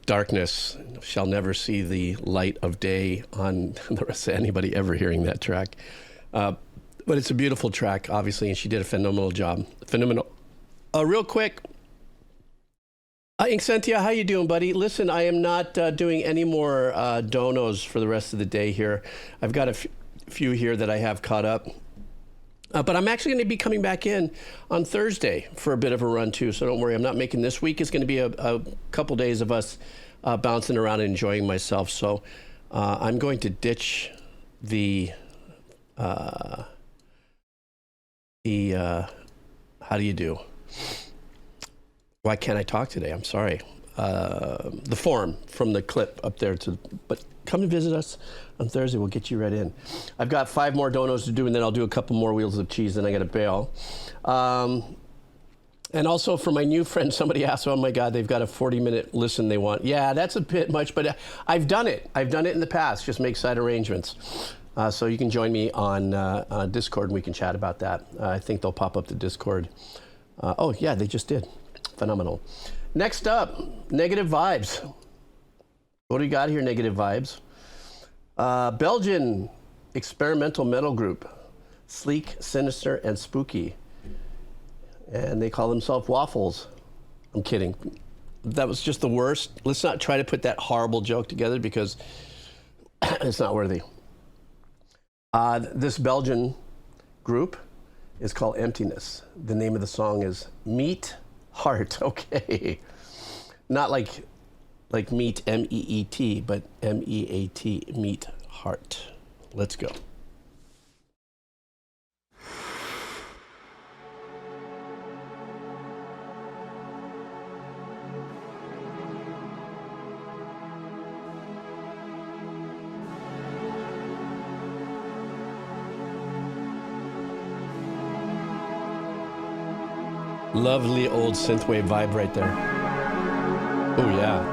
darkness. Shall never see the light of day on the rest of anybody ever hearing that track. But it's a beautiful track, obviously, and she did a phenomenal job. Phenomenal. Real quick, Incentia, how you doing, buddy? Listen, I am not doing any more donos for the rest of the day here. I've got a few here that I have caught up. But I'm actually going to be coming back in on Thursday for a bit of a run, too. So don't worry, I'm not making this week. It's going to be a couple days of us bouncing around and enjoying myself. So I'm going to ditch the how do you do? Why can't I talk today? I'm sorry. The form from the clip up there. But come and visit us on Thursday. We'll get you right in. I've got 5 more donos to do, and then I'll do a couple more wheels of cheese, and I got to bail. And also for my new friend, somebody asked, oh my God, they've got a 40-minute listen they want. Yeah, that's a bit much, but I've done it. I've done it in the past, just make side arrangements. So you can join me on Discord, and we can chat about that. I think they'll pop up the Discord. Oh, yeah, they just did. Phenomenal. Next up, Negative Vibes. What do you got here, Negative Vibes? Belgian experimental metal group, sleek, sinister, and spooky. And they call themselves Waffles. I'm kidding. That was just the worst. Let's not try to put that horrible joke together because it's not worthy. This Belgian group is called Emptiness. The name of the song is Meat Heart. Okay. Not like meat, M-E-E-T, but M-E-A-T, Meat Heart. Let's go. Lovely old synthwave vibe right there. Oh yeah.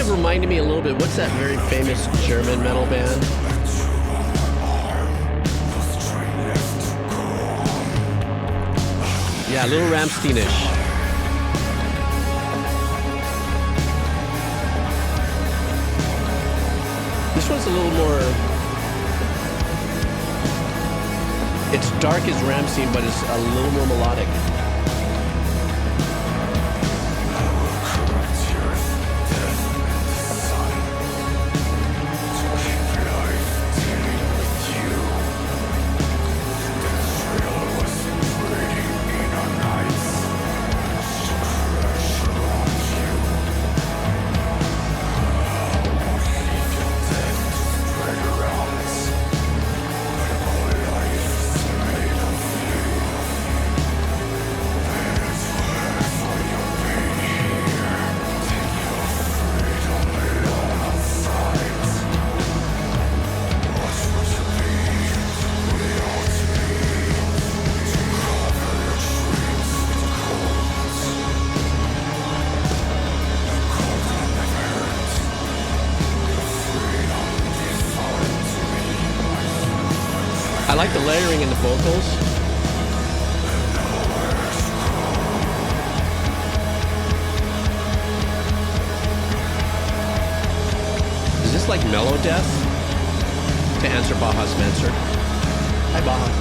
Reminded me a little bit, what's that very famous German metal band? Yeah, a little Rammstein-ish. This one's a little more It's dark as Ramsey, but it's a little more melodic. I like the layering in the vocals. Is this like mellow death? To answer Baja's Spencer. Hi, Baja.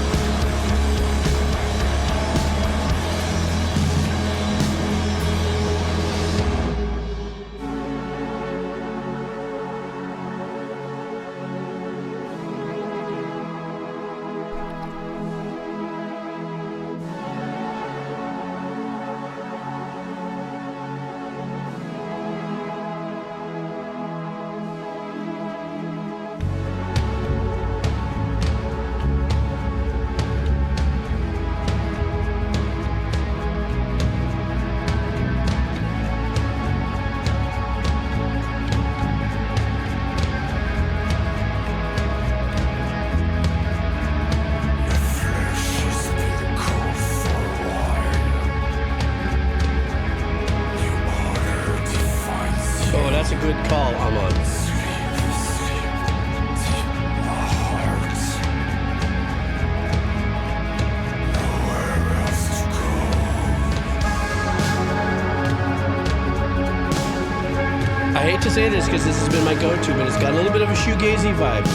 Say this because this has been my go-to, but it's got a little bit of a shoegazy vibe.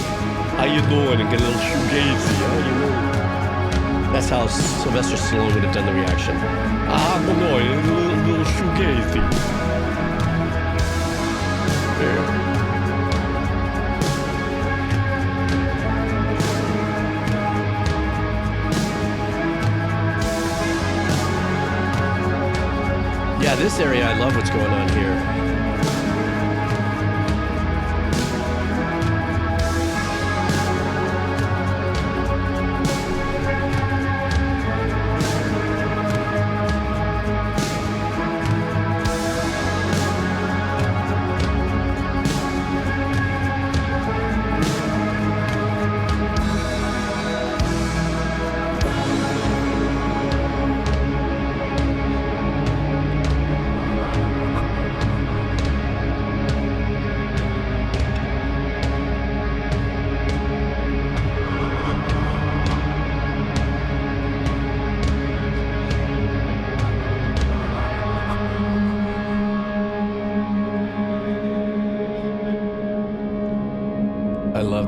How you doing? And get a little shoegazy. How you doing? That's how Sylvester Stallone would have done the reaction. Ah, no, a little shoegazy. Yeah, this area, I love what's going on here.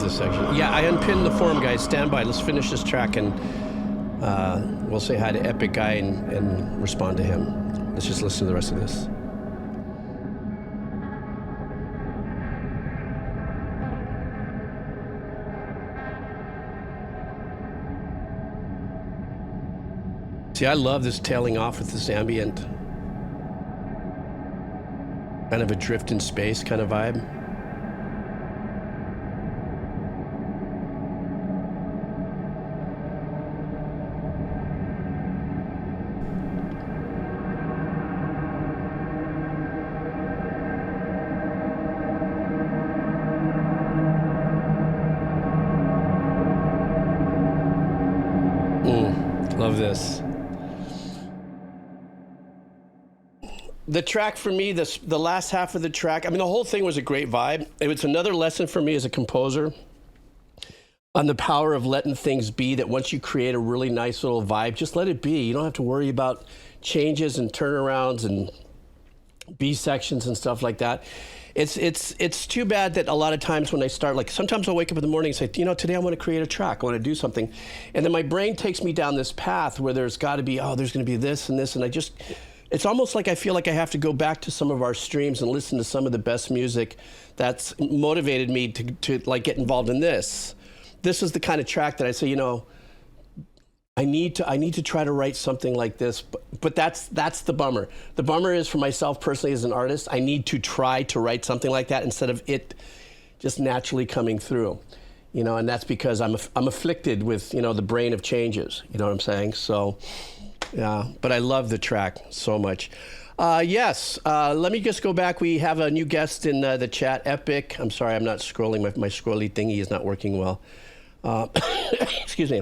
Section. Yeah, I unpinned the form, guys. Stand by. Let's finish this track and we'll say hi to Epic Guy and respond to him. Let's just listen to the rest of this. See, I love this tailing off with this ambient, kind of a drift in space kind of vibe. Love this. The track for me, the last half of the track, I mean, the whole thing was a great vibe. It's another lesson for me as a composer on the power of letting things be, that once you create a really nice little vibe, just let it be. You don't have to worry about changes and turnarounds and B sections and stuff like that. It's too bad that a lot of times when I start, like sometimes I'll wake up in the morning and say, you know, today I want to create a track, I want to do something. And then my brain takes me down this path where there's got to be, there's going to be this and this. And it's almost like I feel like I have to go back to some of our streams and listen to some of the best music that's motivated me to like get involved in this. This is the kind of track that I say, you know, I need to try to write something like this, but that's the bummer. The bummer is for myself personally as an artist, I need to try to write something like that instead of it just naturally coming through, you know, and that's because I'm afflicted with, you know, the brain of changes, you know what I'm saying? So, yeah, but I love the track so much. Yes, let me just go back. We have a new guest in the chat, Epic. I'm sorry, I'm not scrolling. My scrolly thingy is not working well. Excuse me.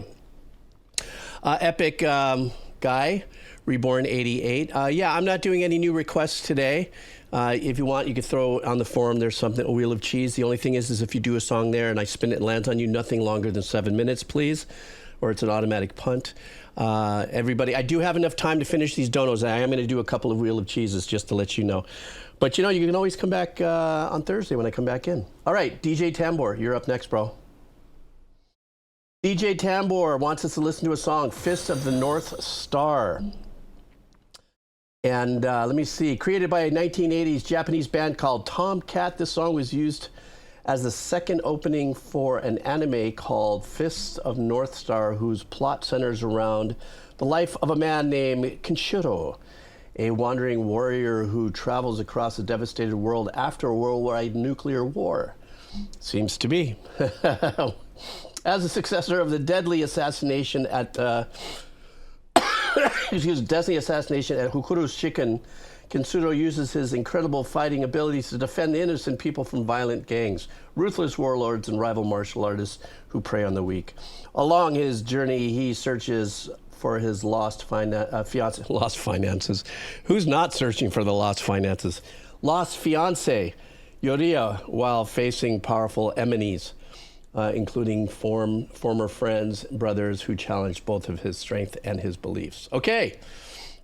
Epic guy, Reborn 88. Yeah, I'm not doing any new requests today. If you want, you could throw on the forum. There's something, a wheel of cheese. The only thing is if you do a song there and I spin it and lands on you, nothing longer than 7 minutes, please, or it's an automatic punt. Everybody, I do have enough time to finish these donos. I am going to do a couple of wheel of cheeses just to let you know. But you know, you can always come back on Thursday when I come back in. All right, DJ Tambor, you're up next, bro. DJ Tambor wants us to listen to a song, Fist of the North Star. And let me see, created by a 1980s Japanese band called TOMCAT. This song was used as the second opening for an anime called Fist of North Star, whose plot centers around the life of a man named Kenshiro, a wandering warrior who travels across a devastated world after a worldwide nuclear war. Seems to be. As a successor of the deadly assassination at Hukuru's Chicken, Kenshiro uses his incredible fighting abilities to defend innocent people from violent gangs, ruthless warlords, and rival martial artists who prey on the weak. Along his journey, he searches for his lost finances. Who's not searching for the lost finances? Lost fiancé, Yoria, while facing powerful enemies, including former friends, brothers who challenged both of his strength and his beliefs. Okay,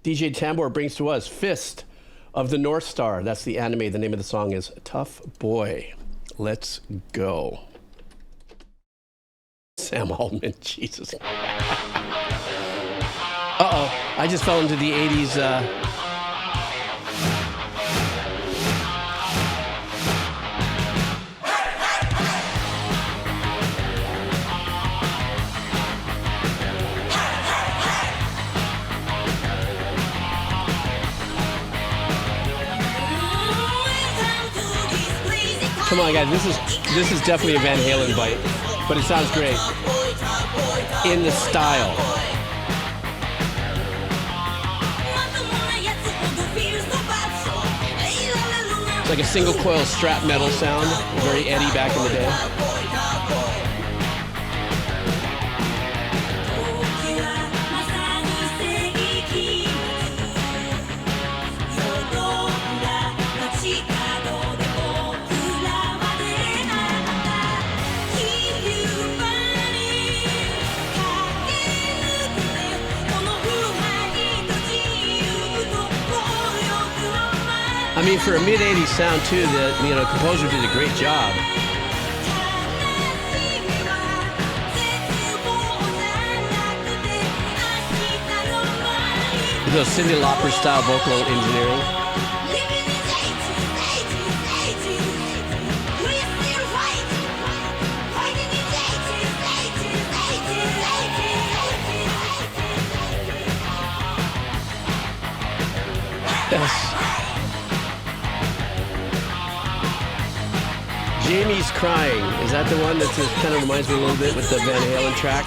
DJ Tambor brings to us Fist of the North Star. That's the anime. The name of the song is Tough Boy. Let's go. Sam Altman, Jesus. Uh-oh, I just fell into the 80s. Come on, guys, this is definitely a Van Halen bite, but it sounds great. In the style. It's like a single coil strap metal sound, very Eddie back in the day. I mean, for a mid-'80s sound, too, the composer did a great job. Those Cyndi Lauper-style vocal engineering. Yes. Jamie's Crying. Is that the one that kind of reminds me a little bit with the Van Halen track?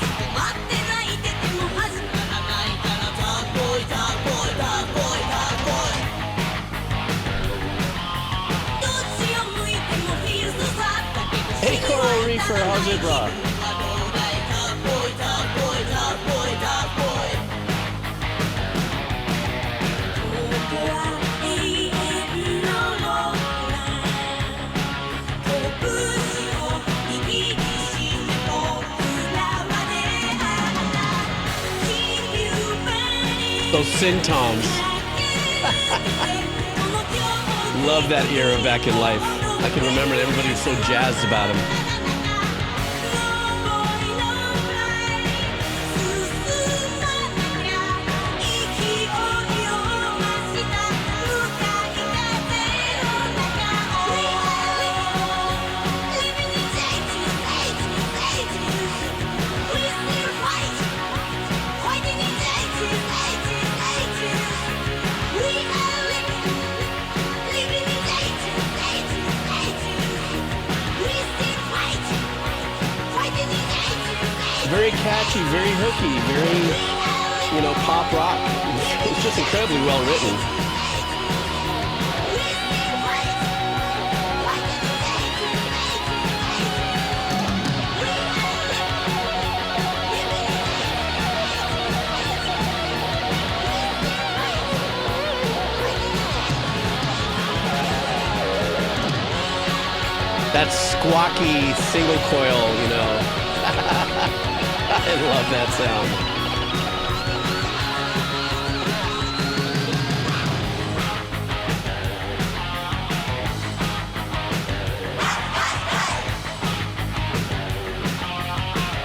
Hey, Coral Reefer, how's it, bro? Those syntoms. love that era back in life. I can remember that everybody was so jazzed about him. Very catchy, very hooky, very, pop rock. It's just incredibly well written. That squawky single coil, I love that sound.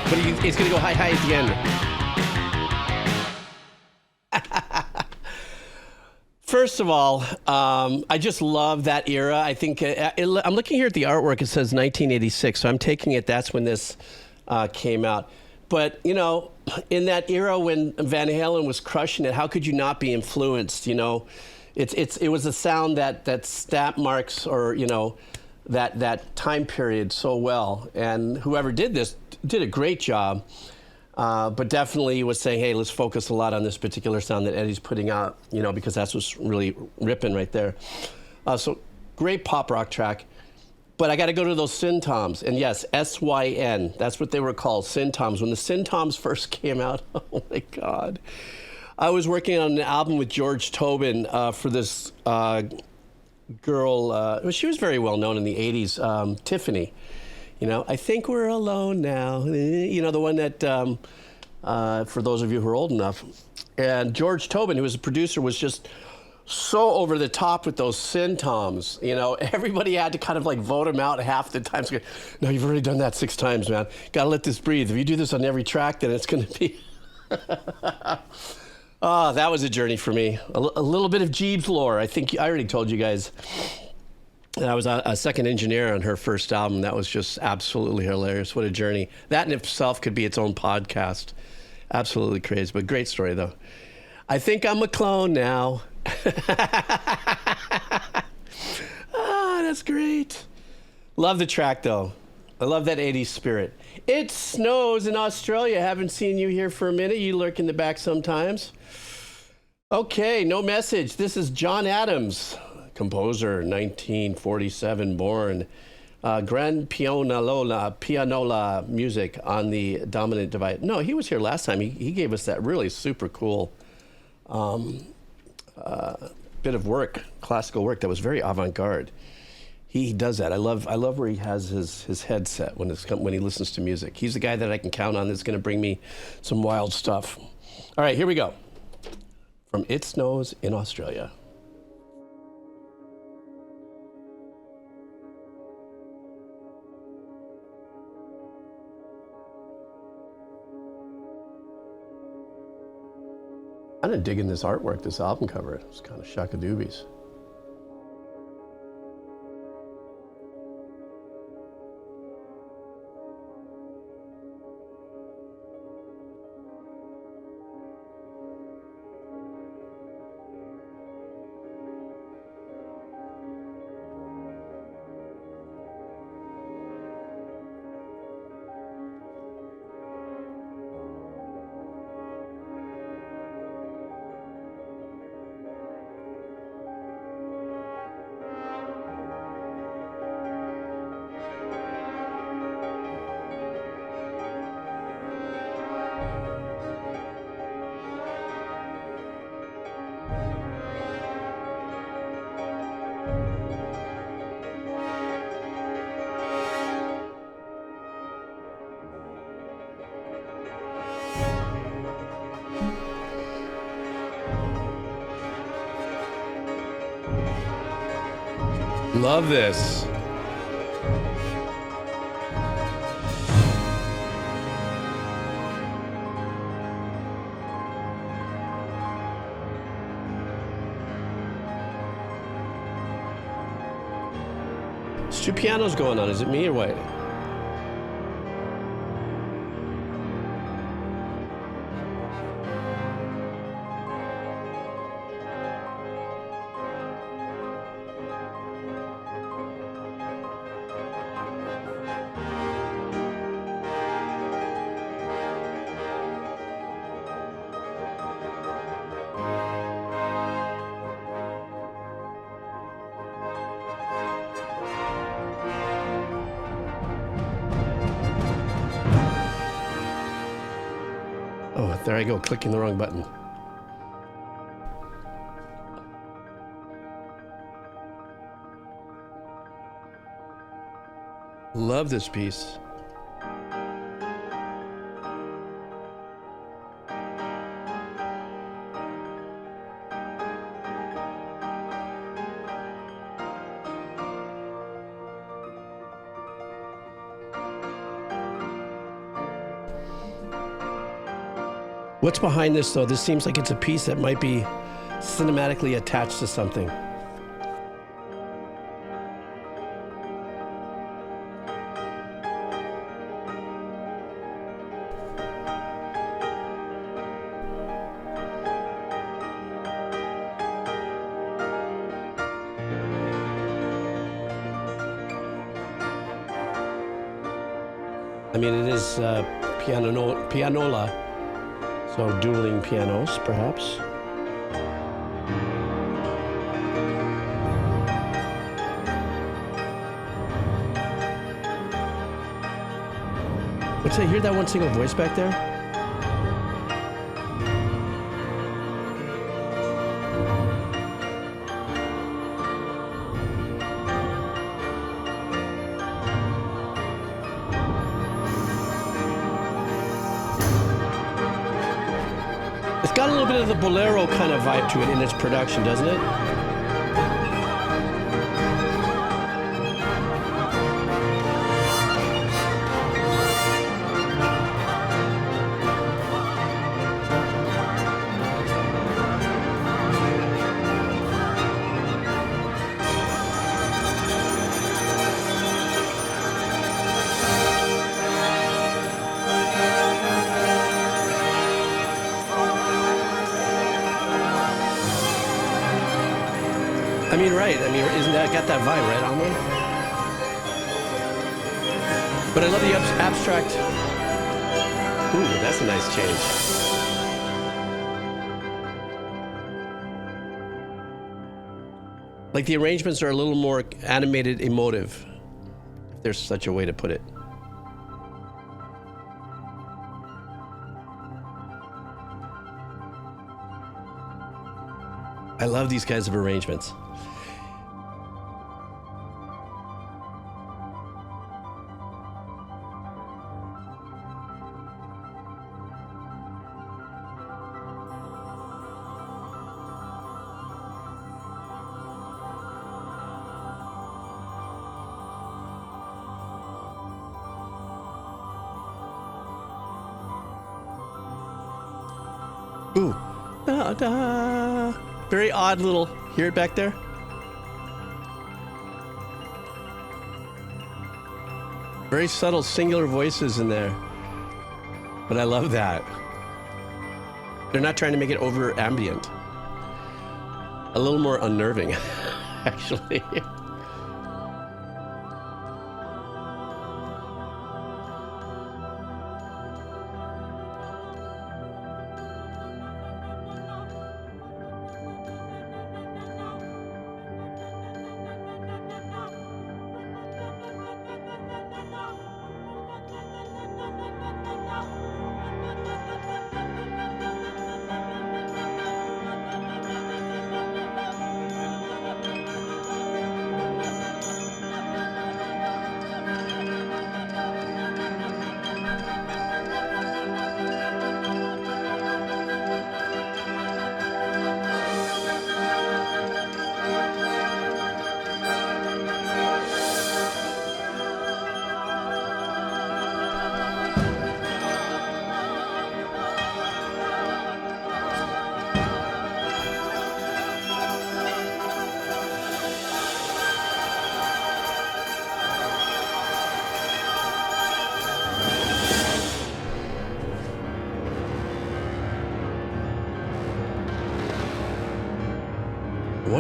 But it's going to go high at the end. First of all, I just love that era. I think I'm looking here at the artwork. It says 1986, so I'm taking it that's when this came out. But, in that era when Van Halen was crushing it, how could you not be influenced? It was a sound that stamp marks or, that time period so well. And whoever did this did a great job. But definitely was saying, hey, let's focus a lot on this particular sound that Eddie's putting out, because that's what's really ripping right there. So great pop rock track. But I got to go to those Syntoms. And yes, SYN. That's what they were called, Syntoms. When the Syntoms first came out, oh my God. I was working on an album with George Tobin for this girl. She was very well known in the 80s, Tiffany. I think we're alone now. The one that, for those of you who are old enough. And George Tobin, who was a producer, was just so over the top with those Syntoms. Everybody had to kind of vote him out half the time. So, no, you've already done that 6 times, man. Got to let this breathe. If you do this on every track, then it's going to be... Oh, that was a journey for me. A little bit of Jeeves lore. I think I already told you guys that I was a second engineer on her first album. That was just absolutely hilarious. What a journey. That in itself could be its own podcast. Absolutely crazy, but great story, though. I think I'm a clone now. That's great. Love the track, though. I love that 80s spirit. It snows in Australia. Haven't seen you here for a minute. You lurk in the back sometimes. Okay, no message. This is John Adams, composer, 1947 born. Grand pianola music on the dominant device. No, he was here last time. He gave us that really super cool bit of work, classical work that was very avant-garde. He does that. I love where he has his headset when he listens to music. He's the guy that I can count on that's going to bring me some wild stuff. All right, here we go. From It Snows in Australia. I'm kind of digging this artwork, this album cover. It's kind of shaka-doobies. Love this. There's two pianos going on. Is it me or what? Oh, there I go, clicking the wrong button. Love this piece. What's behind this, though? This seems like it's a piece that might be cinematically attached to something. I mean, it is pianola. So dueling pianos, perhaps. What's that? Hear that one single voice back there? It's got a little bit of the bolero kind of vibe to it in its production, doesn't it? I mean, right. I mean, isn't that got that vibe right on there? But I love the abstract. Ooh, that's a nice change. Like the arrangements are a little more animated, emotive, if there's such a way to put it. I love these kinds of arrangements. Ooh. Da, da. Very odd little, hear it back there? Very subtle singular voices in there. But I love that. They're not trying to make it over ambient. A little more unnerving, actually.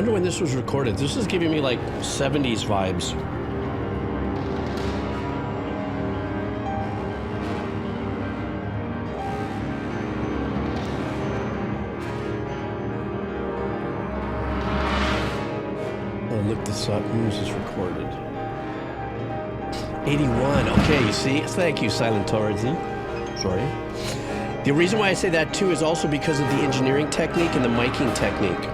wonder when this was recorded. This is giving me like 70s vibes. I'll look this up. When was this recorded? 81. Okay, you see? Thank you, Silent Torrency. Sorry. The reason why I say that too is also because of the engineering technique and the miking technique.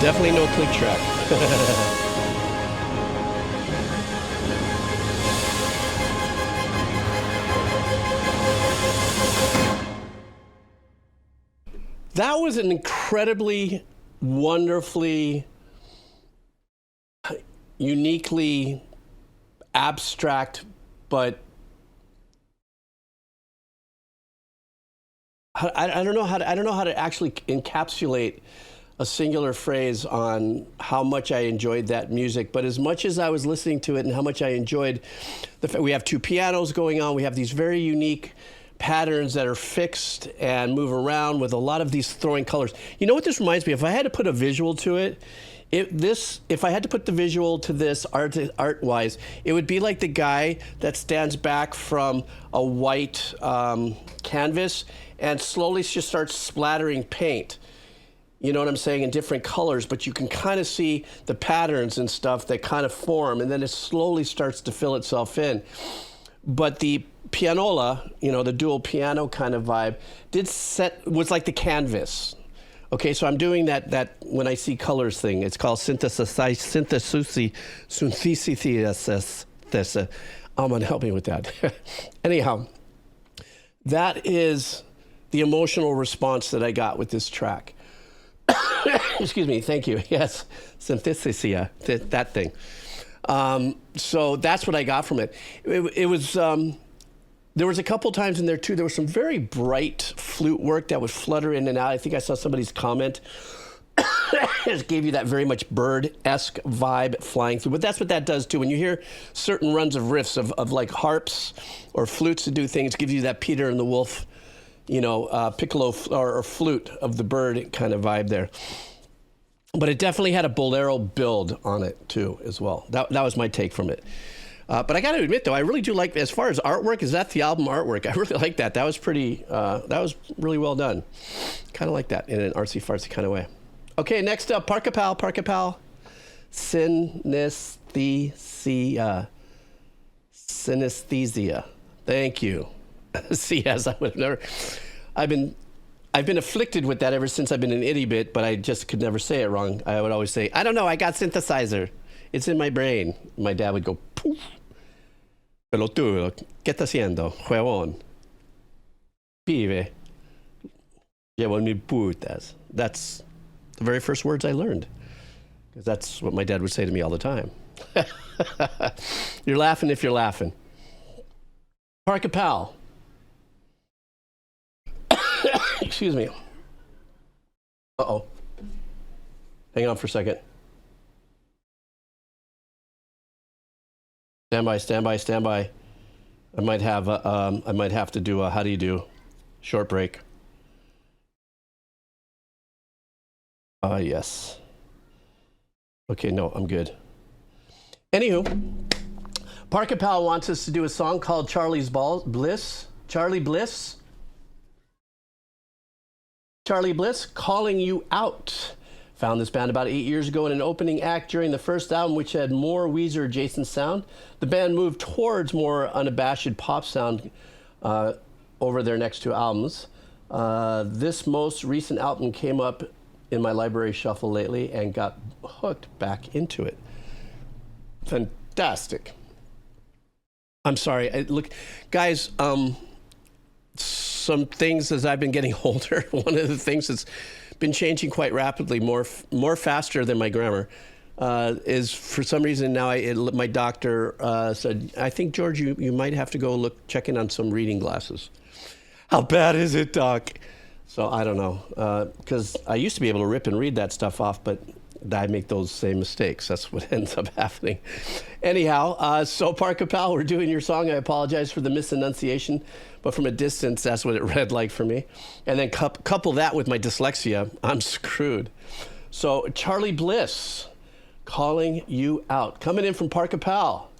Definitely no click track. That was an incredibly, wonderfully, uniquely abstract, but I don't know how to actually encapsulate a singular phrase on how much I enjoyed that music. But as much as I was listening to it and how much I enjoyed the fact we have two pianos going on, we have these very unique patterns that are fixed and move around with a lot of these throwing colors. You know what this reminds me of? If I had to put a visual to it, if I had to put the visual to this art-wise, it would be like the guy that stands back from a white canvas and slowly just starts splattering paint. You know what I'm saying, in different colors, but you can kind of see the patterns and stuff that kind of form, and then it slowly starts to fill itself in. But the pianola, you know, the dual piano kind of vibe, was like the canvas. Okay, so I'm doing that when I see colors thing. It's called synthesis. Aman, help me with that. Anyhow, that is the emotional response that I got with this track. Excuse me, thank you. Yes, synthesia, that thing. So that's what I got from it. It was, there was a couple times in there too, there was some very bright flute work that would flutter in and out. I think I saw somebody's comment. It gave you that very much bird-esque vibe flying through. But that's what that does too. When you hear certain runs of riffs of like harps or flutes to do things, it gives you that Peter and the Wolf, you know, piccolo or flute of the bird kind of vibe there. But it definitely had a bolero build on it too, as well. That was my take from it. But I got to admit, though, I really do like, as far as artwork, is that the album artwork? I really like that. That was pretty, that was really well done. Kind of like that in an artsy-fartsy kind of way. Okay, next up, Parkapal. Synesthesia. Synesthesia. Thank you. See, yes, I would have never. I've been afflicted with that ever since I've been an itty bit, but I just could never say it wrong. I would always say, I don't know, I got synthesizer. It's in my brain. My dad would go, poof. Pelotudo, ¿qué está haciendo? Huevón. Pibe. Llevo mis putas. That's the very first words I learned, because that's what my dad would say to me all the time. You're laughing if you're laughing. Parkapal. Excuse me. Uh-oh. Hang on for a second. Stand by. I might have to do a, how do you do? Short break. Yes. Okay, no, I'm good. Anywho, Parkapal wants us to do a song called Bliss. Charly Bliss, Calling You Out. Found this band about 8 years ago in an opening act during the first album, which had more Weezer adjacent sound. The band moved towards more unabashed pop sound over their next two albums. This most recent album came up in my library shuffle lately and got hooked back into it. Fantastic. I'm sorry. Look, guys, some things as I've been getting older, one of the things that's been changing quite rapidly, more faster than my grammar, is for some reason now my doctor said, I think, George, you might have to go check in on some reading glasses. How bad is it, Doc? So I don't know, because I used to be able to rip and read that stuff off, but I make those same mistakes. That's what ends up happening. Anyhow, so Parka Pal, we're doing your song. I apologize for the misenunciation, but from a distance, that's what it read like for me. And then couple that with my dyslexia, I'm screwed. So Charly Bliss, Calling You Out. Coming in from Parka Pal.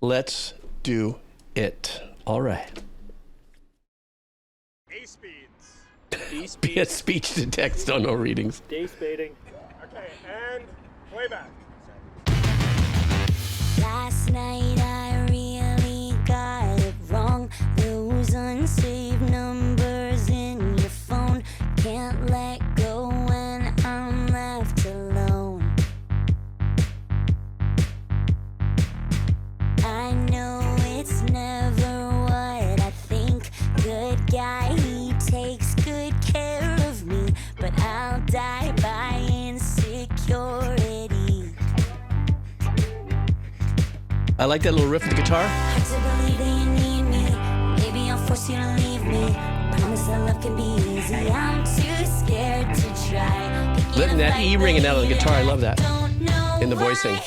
Let's do it. All right. Be a speech to text, don't know readings. Day spading. Okay, and playback. Last night I really got it wrong. Those unsaved numbers in your phone. Can't let go when I'm left alone. I know it's never what I think. Good guy, he takes good care of me, but I'll die by insecurity. I like that little riff of the guitar. Hard to believe that you need me. Maybe I'll force you to leave me. Promise that love can be easy. I'm too scared to try. Letting that E ringing out on the guitar, I love that. In the voicing.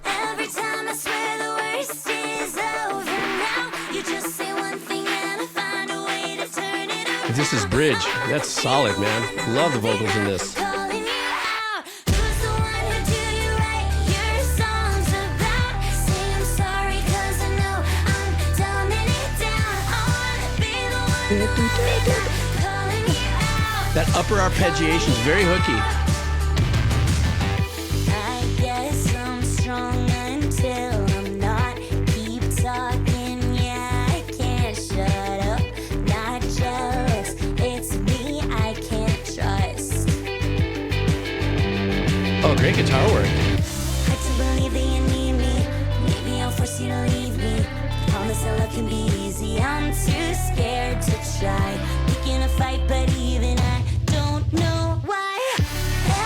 Every time I swear the worst is over now. You just say one thing and I find a way to turn it around. This is bridge. That's solid, man. Love the vocals in this. Calling you out. Who's the one who do you right? Your song's about. Say I'm sorry 'cause I know I'm dumbing it down. I wanna be the one to love you now. Calling you out. That upper arpeggiation is very hooky. I guess I'm strong until I'm not. Keep talking, yeah, I can't shut up. Not jealous, it's me I can't trust. Oh, great guitar work. Hard to believe that you need me. Maybe I'll force you to leave me. Promise that love can be easy. I'm too scared to try. Picking a fight, but even I don't know why.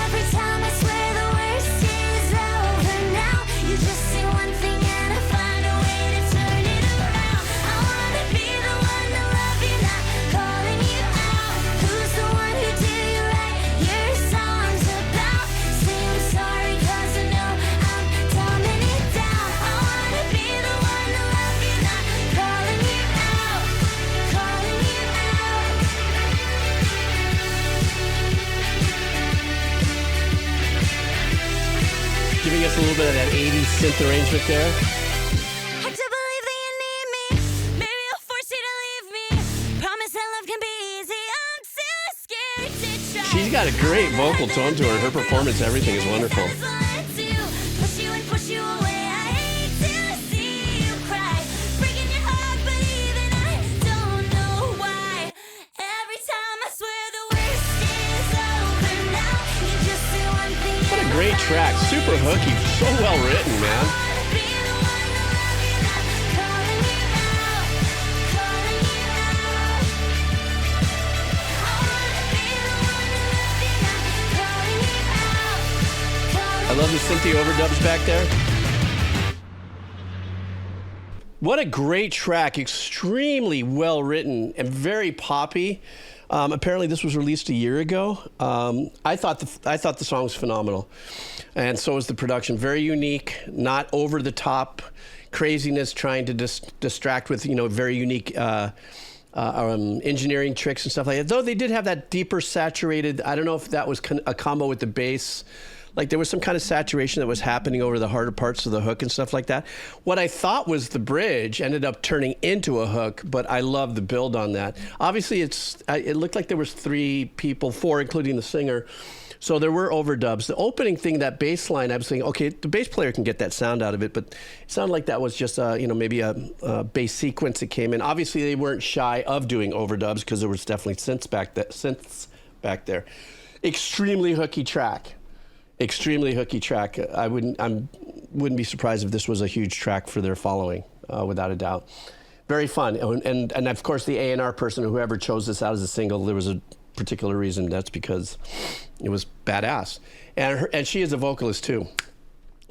Every time I swear the worst is over now. You just say one thing and I find a way to turn it around. I wanna be the one to love you, not calling you out. Who's the one who do you right? Your song's about. Say I'm sorry 'cause I know I'm dumbing it down. I wanna be the one to love you, not calling you out. Calling you out. Giving us a little bit of that 80s synth arrangement there. Hard to believe that you need me. Maybe I'll force you to leave me. Promise that love can be easy. I'm too scared to try. She's got a great vocal tone to her. Her performance, everything is wonderful. Push you and push you away. I hate to see you cry. Breaking your heart, but even I don't know why. Every time I swear the worst is over now. You just say one thing. What a great track. Super hooky. So well written, man. I love the synthy overdubs back there. What a great track. Extremely well written and very poppy. Apparently this was released a year ago. I thought the song was phenomenal. And so was the production. Very unique, not over the top craziness, trying to distract with, very unique engineering tricks and stuff like that. Though they did have that deeper saturated, I don't know if that was a combo with the bass. Like there was some kind of saturation that was happening over the harder parts of the hook and stuff like that. What I thought was the bridge ended up turning into a hook, but I love the build on that. Obviously, it looked like there was 3 people, 4 including the singer. So there were overdubs. The opening thing, that bass line, I was thinking, okay, the bass player can get that sound out of it, but it sounded like that was just, maybe a bass sequence that came in. Obviously, they weren't shy of doing overdubs because there was definitely synths back there. Extremely hooky track. Extremely hooky track. I wouldn't be surprised if this was a huge track for their following, without a doubt. Very fun, and of course the A&R person, whoever chose this out as a single, there was a particular reason. That's because it was badass, and she is a vocalist too.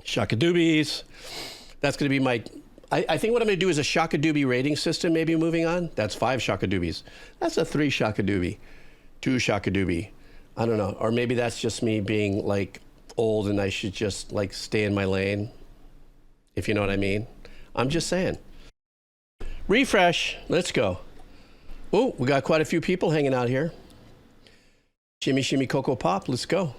Shaka-doobies. That's going to be my... I think what I'm going to do is a Shaka-doobie rating system, maybe moving on. That's 5 Shaka-doobies. That's a 3 Shaka-doobie. 2 Shaka-doobie. I don't know. Or maybe that's just me being, like, old and I should just, like, stay in my lane, if you know what I mean. I'm just saying. Refresh. Let's go. Oh, we got quite a few people hanging out here. Shimmy, shimmy, cocoa pop. Let's go.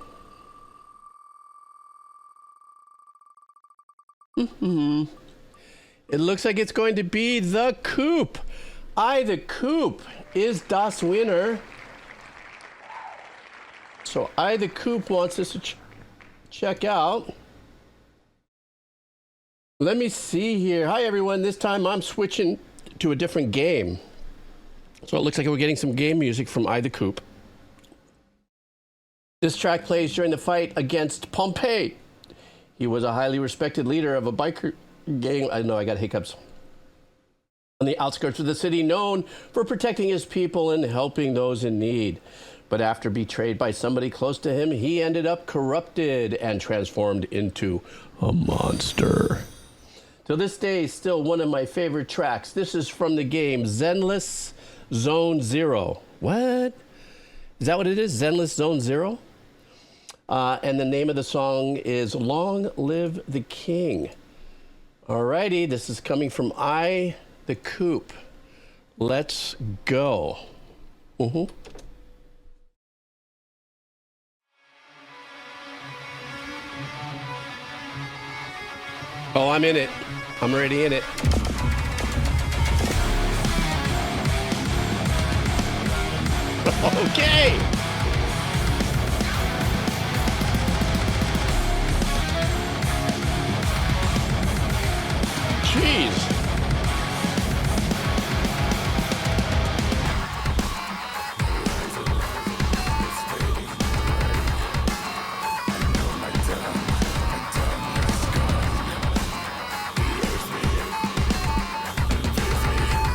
It looks like it's going to be the Coop. The Coop is das Winner. So the Coop wants us to check out. Let me see here. Hi, everyone. This time I'm switching to a different game. So it looks like we're getting some game music from the Coop. This track plays during the fight against Pompey. He was a highly respected leader of a biker gang. I know I got hiccups. On the outskirts of the city, known for protecting his people and helping those in need. But after betrayed by somebody close to him, he ended up corrupted and transformed into a monster. To this day, still one of my favorite tracks. This is from the game Zenless Zone Zero. What? Is that what it is? Zenless Zone Zero? And the name of the song is Long Live the King. Alrighty, this is coming from the Coop. Let's go. Oh, I'm in it. I'm already in it. Okay. Jeez.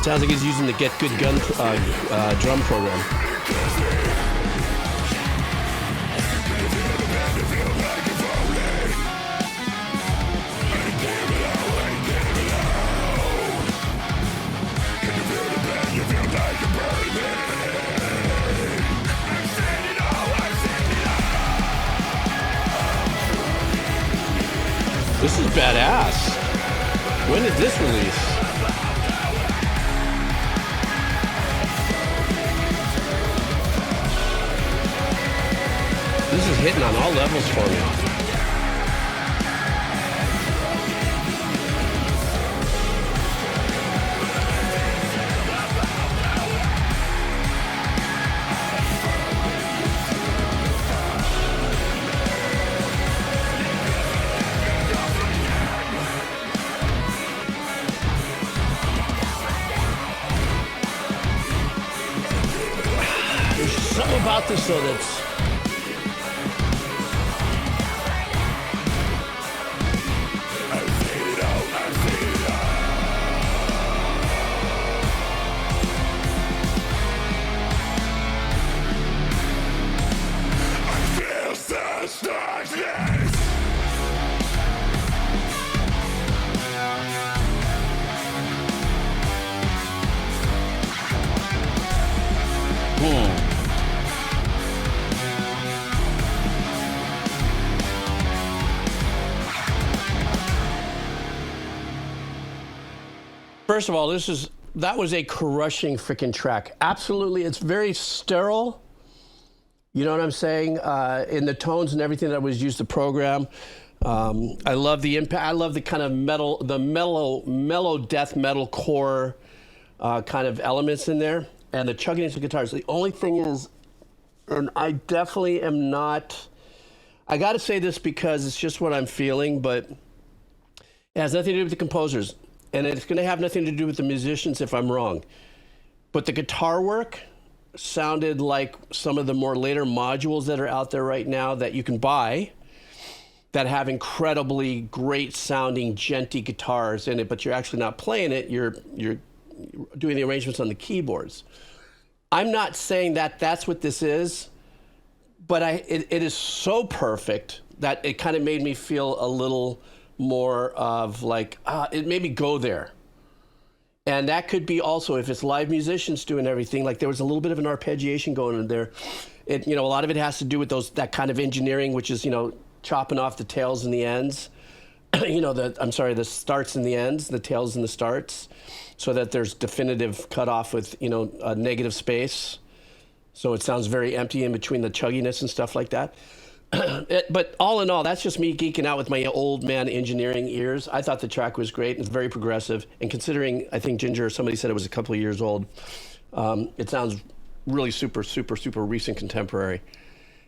Sounds like he's using the Get Good Gun drum program. This is badass. When did this release? This is hitting on all levels for me. There's something about this though that's First of all, that was a crushing freaking track. Absolutely, it's very sterile. You know what I'm saying? In the tones and everything that was used to program. I love the impact. I love the kind of metal, the mellow death metal core kind of elements in there, and the chugging into guitars. The only thing is, and I definitely am not. I got to say this because it's just what I'm feeling, but it has nothing to do with the composers. And it's going to have nothing to do with the musicians if I'm wrong. But the guitar work sounded like some of the more later modules that are out there right now that you can buy that have incredibly great sounding djenty guitars in it, but you're actually not playing it, you're doing the arrangements on the keyboards. I'm not saying that that's what this is, but it is so perfect that it kind of made me feel a little more of like, it made me go there. And that could be also, if it's live musicians doing everything, like there was a little bit of an arpeggiation going in there. It, you know, a lot of it has to do with that kind of engineering, which is, you know, chopping off the tails and the ends. You know, the starts and the ends, the tails and the starts, so that there's definitive cutoff with, you know, a negative space. So it sounds very empty in between the chugginess and stuff like that. But all in all, that's just me geeking out with my old man engineering ears. I thought the track was great. It's very progressive. And considering, I think Ginger, somebody said it was a couple of years old, it sounds really super, super, super recent contemporary.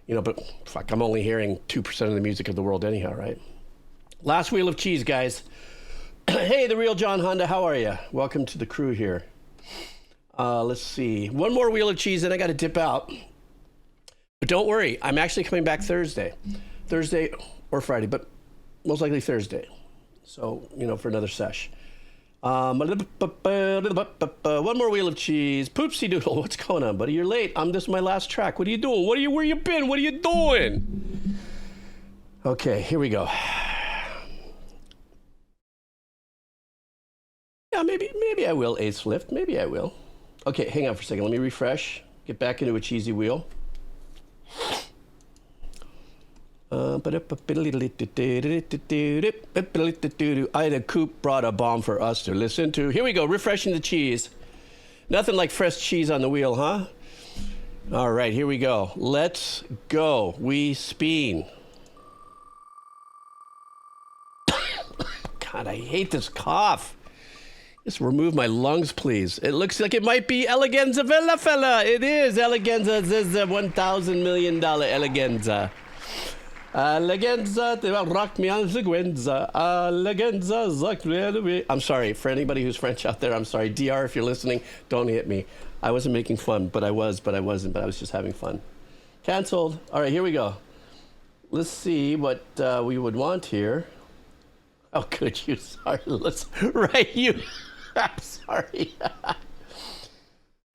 You know, but fuck, I'm only hearing 2% of the music of the world anyhow, right? Last wheel of cheese, guys. Hey, the real John Honda, how are you? Welcome to the crew here. Let's see. One more wheel of cheese, and I got to dip out. But don't worry, I'm actually coming back Thursday or Friday, but most likely Thursday. So, you know, for another sesh. One more wheel of cheese. Poopsie doodle, what's going on, buddy? You're late. This is my last track. What are you doing? Where you been? What are you doing? Okay, here we go. Yeah, maybe I will Ace Lift. Maybe I will. Okay, hang on for a second. Let me refresh. Get back into a cheesy wheel. Ida Coop brought a bomb for us to listen to. Here we go, refreshing the cheese. Nothing like fresh cheese on the wheel, huh? All right, here we go. Let's go. We spin. God, I hate this cough. Just remove my lungs, please. It looks like it might be Eleganza Villa Fella. It is Eleganza. This is a $1,000 million Eleganza. Eleganza, rock me on Ziguenza. Eleganza, I'm sorry, for anybody who's French out there, I'm sorry. DR, if you're listening, don't hit me. I wasn't making fun, but I wasn't, but I was just having fun. Cancelled. All right, here we go. Let's see what we would want here. Oh, could you? Sorry, you. I'm sorry.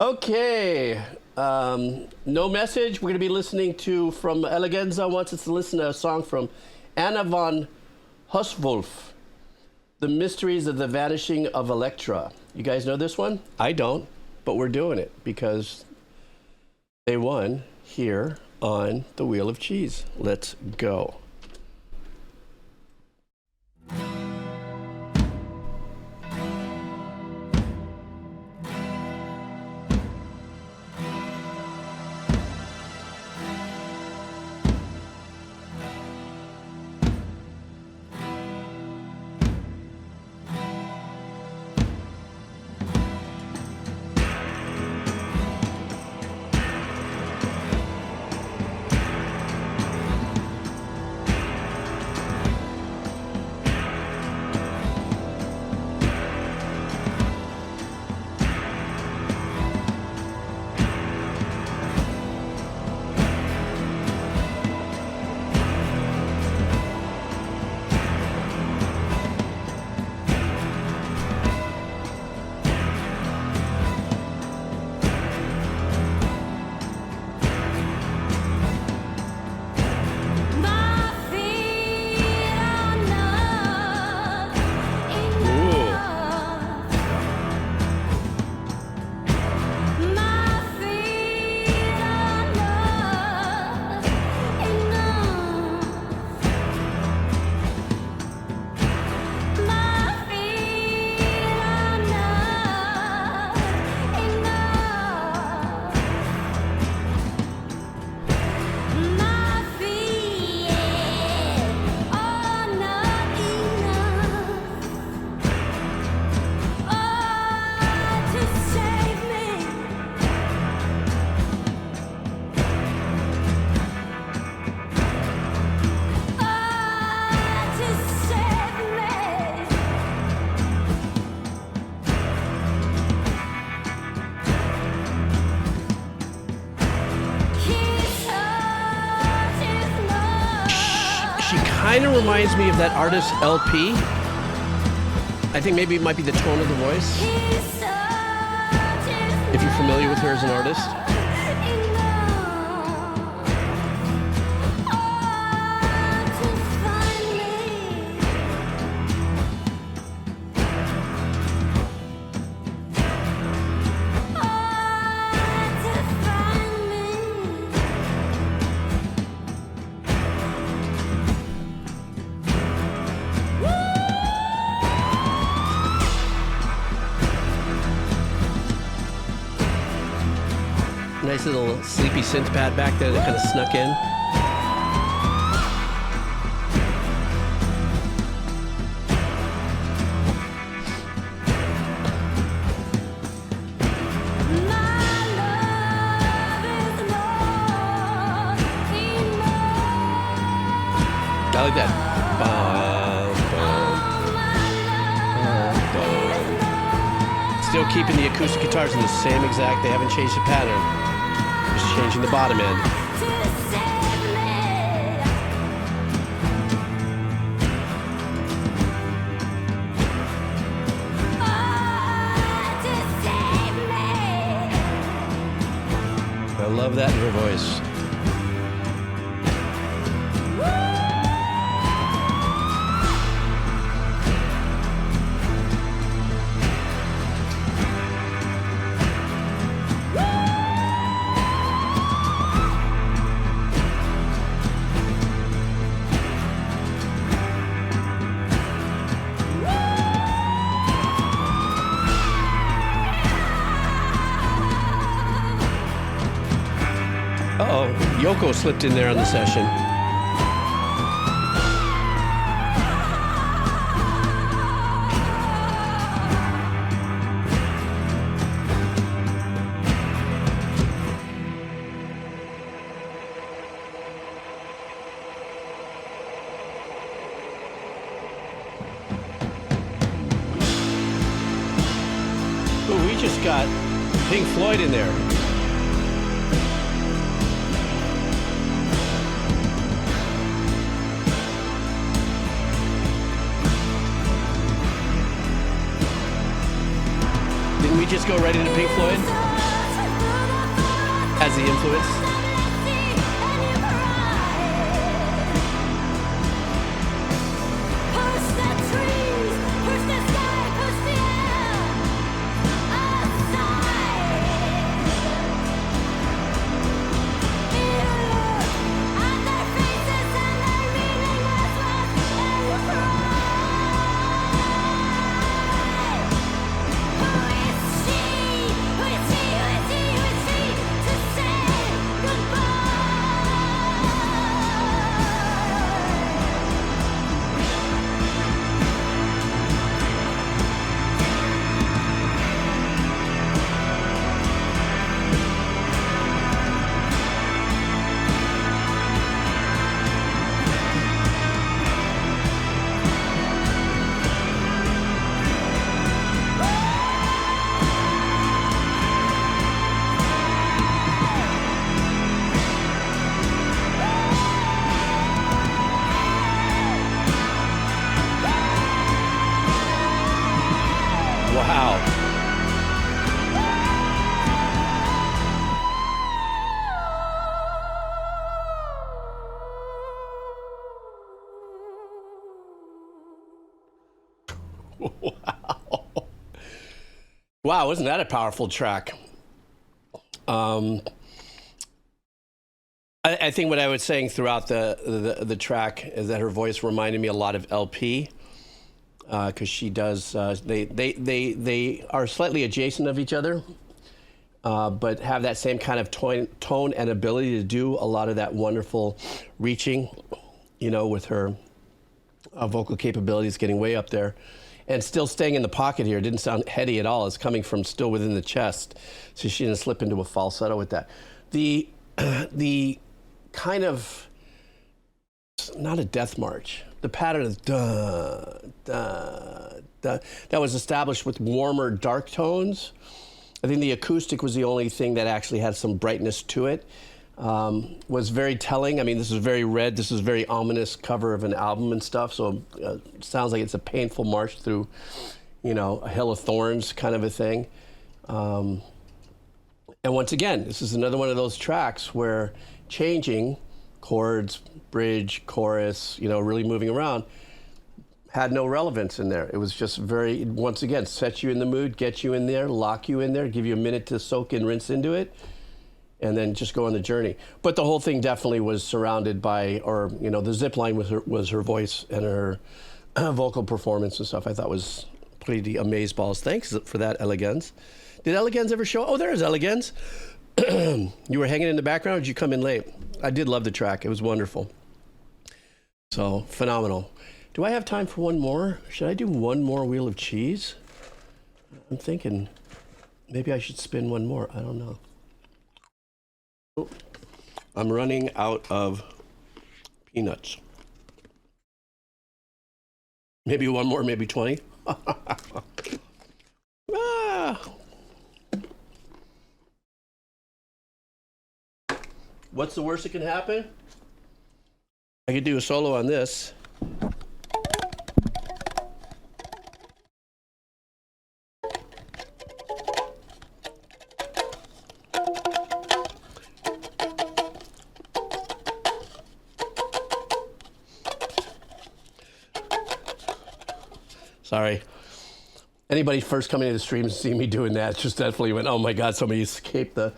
Okay. No message. We're going to be listening to, from Eleganza wants us to listen to a song from Anna von Hausswolff, The Mysteries of the Vanishing of Electra. You guys know this one? I don't, but we're doing it because they won here on the Wheel of Cheese. Let's go. Kind of reminds me of that artist LP. I think maybe it might be the tone of the voice. If you're familiar with her as an artist. Nice little sleepy synth pad back there that kind of snuck in. I like that. Still keeping the acoustic guitars in the same exact, they haven't changed the pattern. Just changing the bottom end. I love that in her voice. Yoko slipped in there on the session. Ooh, we just got Pink Floyd in there. Just go right into Pink Floyd as the influence. Wow, wasn't that a powerful track? I think what I was saying throughout the track is that her voice reminded me a lot of LP, because she does. They are slightly adjacent of each other, but have that same kind of tone and ability to do a lot of that wonderful reaching, you know, with her vocal capabilities getting way up there. And still staying in the pocket here. It didn't sound heady at all. It's coming from still within the chest. So she didn't slip into a falsetto with that. The kind of, not a death march. The pattern of da, da, da, that was established with warmer dark tones. I think the acoustic was the only thing that actually had some brightness to it. Was very telling. I mean, this is very red. This is very ominous cover of an album and stuff. So it sounds like it's a painful march through, you know, a hill of thorns kind of a thing. And once again, this is another one of those tracks where changing chords, bridge, chorus, you know, really moving around had no relevance in there. It was just very, once again, set you in the mood, get you in there, lock you in there, give you a minute to soak and rinse into it, and then just go on the journey. But the whole thing definitely was surrounded by, or, you know, the zip line was her voice and her vocal performance and stuff. I thought was pretty amazeballs. Thanks for that, Elegance. Did Elegance ever show? Oh, there's Elegance. You were hanging in the background, or did you come in late? I did love the track. It was wonderful. So, phenomenal. Do I have time for one more? Should I do one more wheel of cheese? I'm thinking maybe I should spin one more. I don't know. Oh, I'm running out of peanuts. Maybe one more, maybe 20. Ah. What's the worst that can happen? I could do a solo on this. Sorry. Anybody first coming to the stream and see me doing that just definitely went, oh my God, somebody escaped the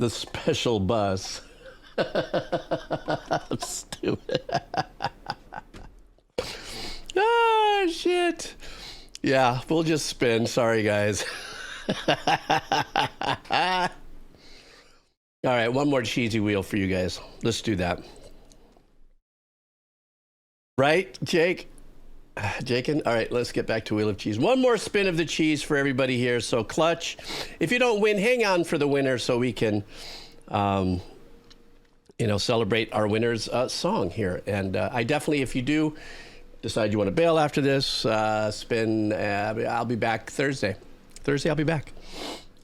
special bus. I'm stupid. Oh, shit. Yeah, we'll just spin. Sorry, guys. All right, one more cheesy wheel for you guys. Let's do that. Right, Jake? Jakin? All right, let's get back to Wheel of Cheese. One more spin of the cheese for everybody here. So, clutch. If you don't win, hang on for the winner so we can, celebrate our winner's song here. And I definitely, if you do decide you want to bail after this, spin, I'll be back Thursday. I'll be back.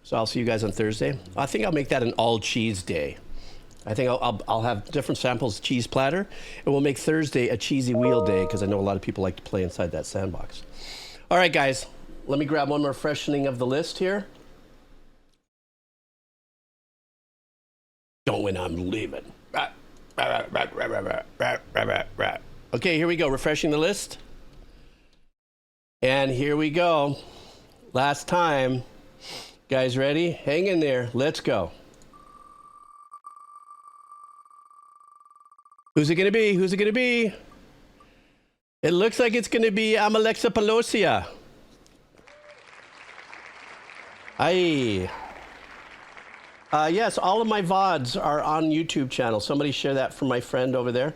So I'll see you guys on Thursday. I think I'll make that an all cheese day. I think I'll have different samples cheese platter, and we'll make Thursday a cheesy wheel day because I know a lot of people like to play inside that sandbox. All right, guys, let me grab one more freshening of the list here. Don't win, I'm leaving. Okay, here we go, refreshing the list. And here we go. Last time. Guys ready? Hang in there, let's go. Who's it gonna be? Who's it gonna be? It looks like it's gonna be Alexa Pelosia. Aye. Yes, all of my VODs are on YouTube channel. Somebody share that for my friend over there.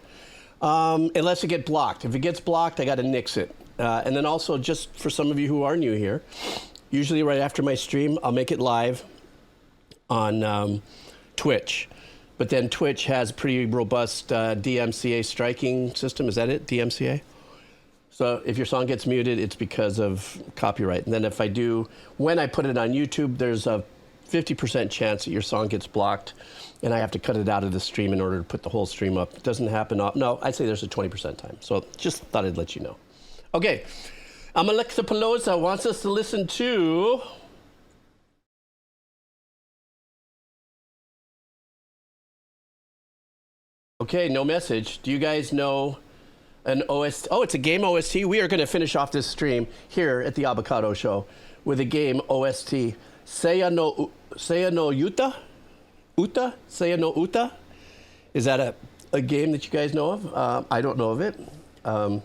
Unless it gets blocked. If it gets blocked, I gotta nix it. And then also, just for some of you who are new here, usually right after my stream, I'll make it live on Twitch. But then Twitch has pretty robust DMCA striking system. Is that it? DMCA? So if your song gets muted, it's because of copyright. And then if I do, when I put it on YouTube, there's a 50% chance that your song gets blocked and I have to cut it out of the stream in order to put the whole stream up. It doesn't happen. No, I'd say there's a 20% time. So just thought I'd let you know. Okay. Alexa Pelosa wants us to listen to... Okay, no message. Do you guys know an OST? Oh, it's a game OST. We are going to finish off this stream here at the Abbacado Show with a game OST. Seiya no Yuta? Uta? Seiya no Uta? Is that a game that you guys know of? I don't know of it. I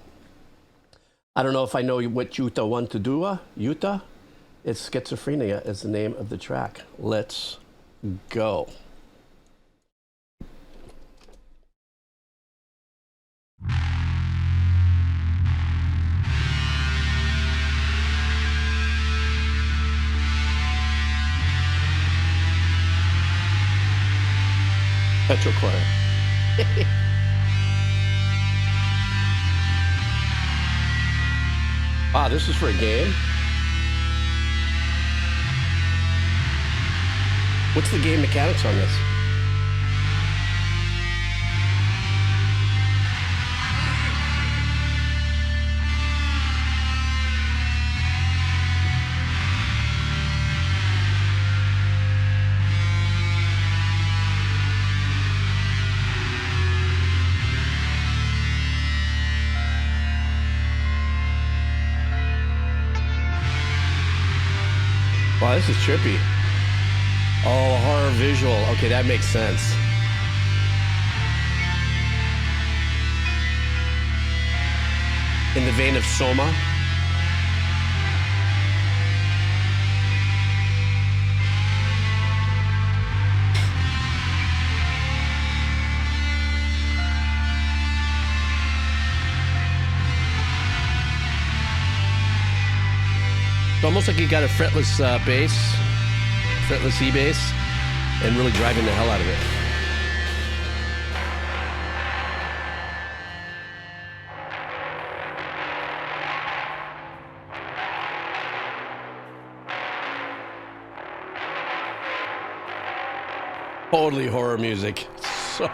don't know if I know what Yuta want to do. Yuta? It's Schizophrenia is the name of the track. Let's go. Petro Choir. Wow, this is for a game? What's the game mechanics on this? Wow, this is trippy. Oh, horror visual. Okay, that makes sense. In the vein of Soma. almost like you got a fretless bass, fretless E bass, and really driving the hell out of it. Totally horror music. So.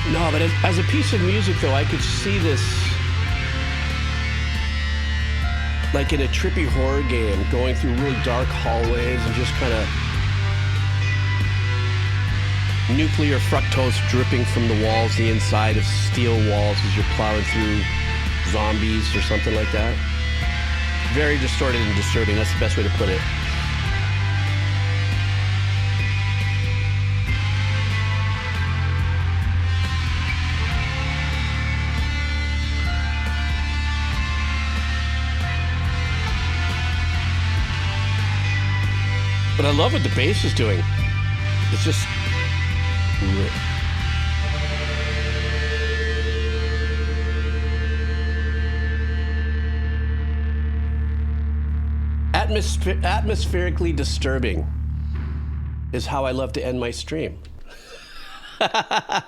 No, but as a piece of music, though, I could see this like in a trippy horror game, going through really dark hallways and just kind of nuclear fructose dripping from the walls, the inside of steel walls as you're plowing through zombies or something like that. Very distorted and disturbing. That's the best way to put it. But I love what the bass is doing. It's just... atmospherically disturbing is how I love to end my stream. I'm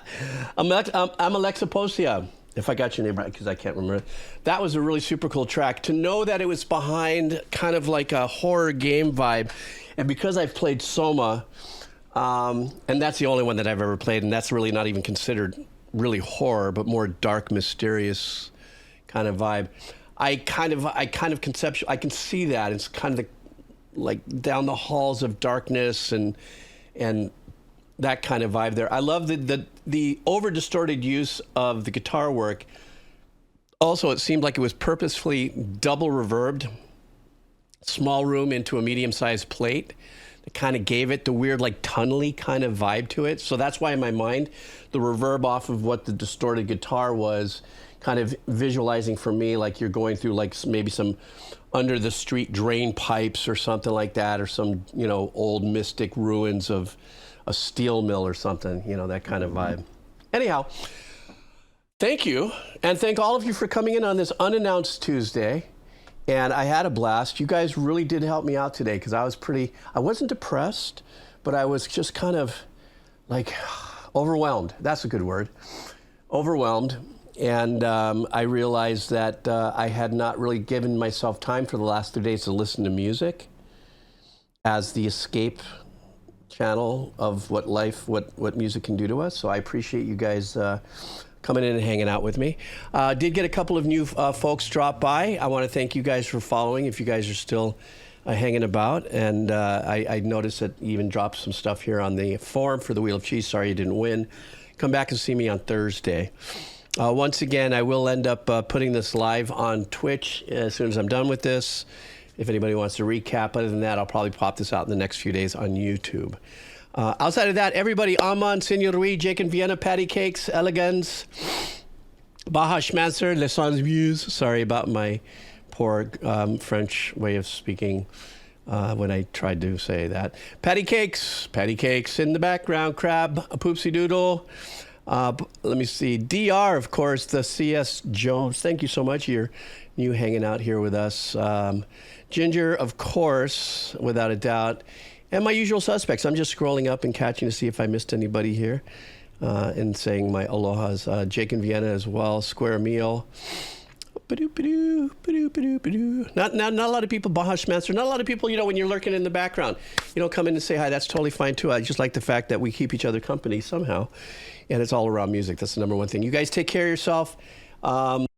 Alexa Posia, if I got your name right, because I can't remember. That was a really super cool track. To know that it was behind kind of like a horror game vibe, and because I've played Soma, and that's the only one that I've ever played, and that's really not even considered really horror, but more dark, mysterious kind of vibe. I kind of conceptual. I can see that it's kind of like down the halls of darkness and that kind of vibe there. I love the over distorted use of the guitar work. Also, it seemed like it was purposefully double reverbed, small room into a medium-sized plate. It kind of gave it the weird, like, tunnely kind of vibe to it. So that's why in my mind, the reverb off of what the distorted guitar was kind of visualizing for me like you're going through like maybe some under the street drain pipes or something like that, or some, you know, old mystic ruins of a steel mill or something, you know, that kind of vibe. Anyhow, thank you. And thank all of you for coming in on this unannounced Tuesday. And I had a blast. You guys really did help me out today because I wasn't depressed, but I was just kind of like overwhelmed. That's a good word. Overwhelmed. And I realized that I had not really given myself time for the last 3 days to listen to music as the escape channel of what music can do to us. So I appreciate you guys coming in and hanging out with me. Did get a couple of new folks drop by. I want to thank you guys for following, if you guys are still hanging about. And I noticed that you even dropped some stuff here on the forum for the Wheel of Cheese. Sorry you didn't win. Come back and see me on Thursday. Once again, I will end up putting this live on Twitch as soon as I'm done with this. If anybody wants to recap, other than that, I'll probably pop this out in the next few days on YouTube. Outside of that, everybody, Aman, Senor Rui, Jake and Vienna, Patty Cakes, Elegance, Baja Schmancer, Les Sans Views. Sorry about my poor French way of speaking when I tried to say that. Patty Cakes in the background, Crab, a Poopsie Doodle. Let me see. DR, of course, the CS Jones. Thank you so much. You're new hanging out here with us. Ginger, of course, without a doubt. And my usual suspects. I'm just scrolling up and catching to see if I missed anybody here and saying my alohas. Jake and Vienna as well. Square Meal. Not a lot of people, Baja Schmancer. Not a lot of people, you know, when you're lurking in the background, you know, come in and say hi. That's totally fine, too. I just like the fact that we keep each other company somehow. And it's all around music. That's the number one thing. You guys take care of yourself.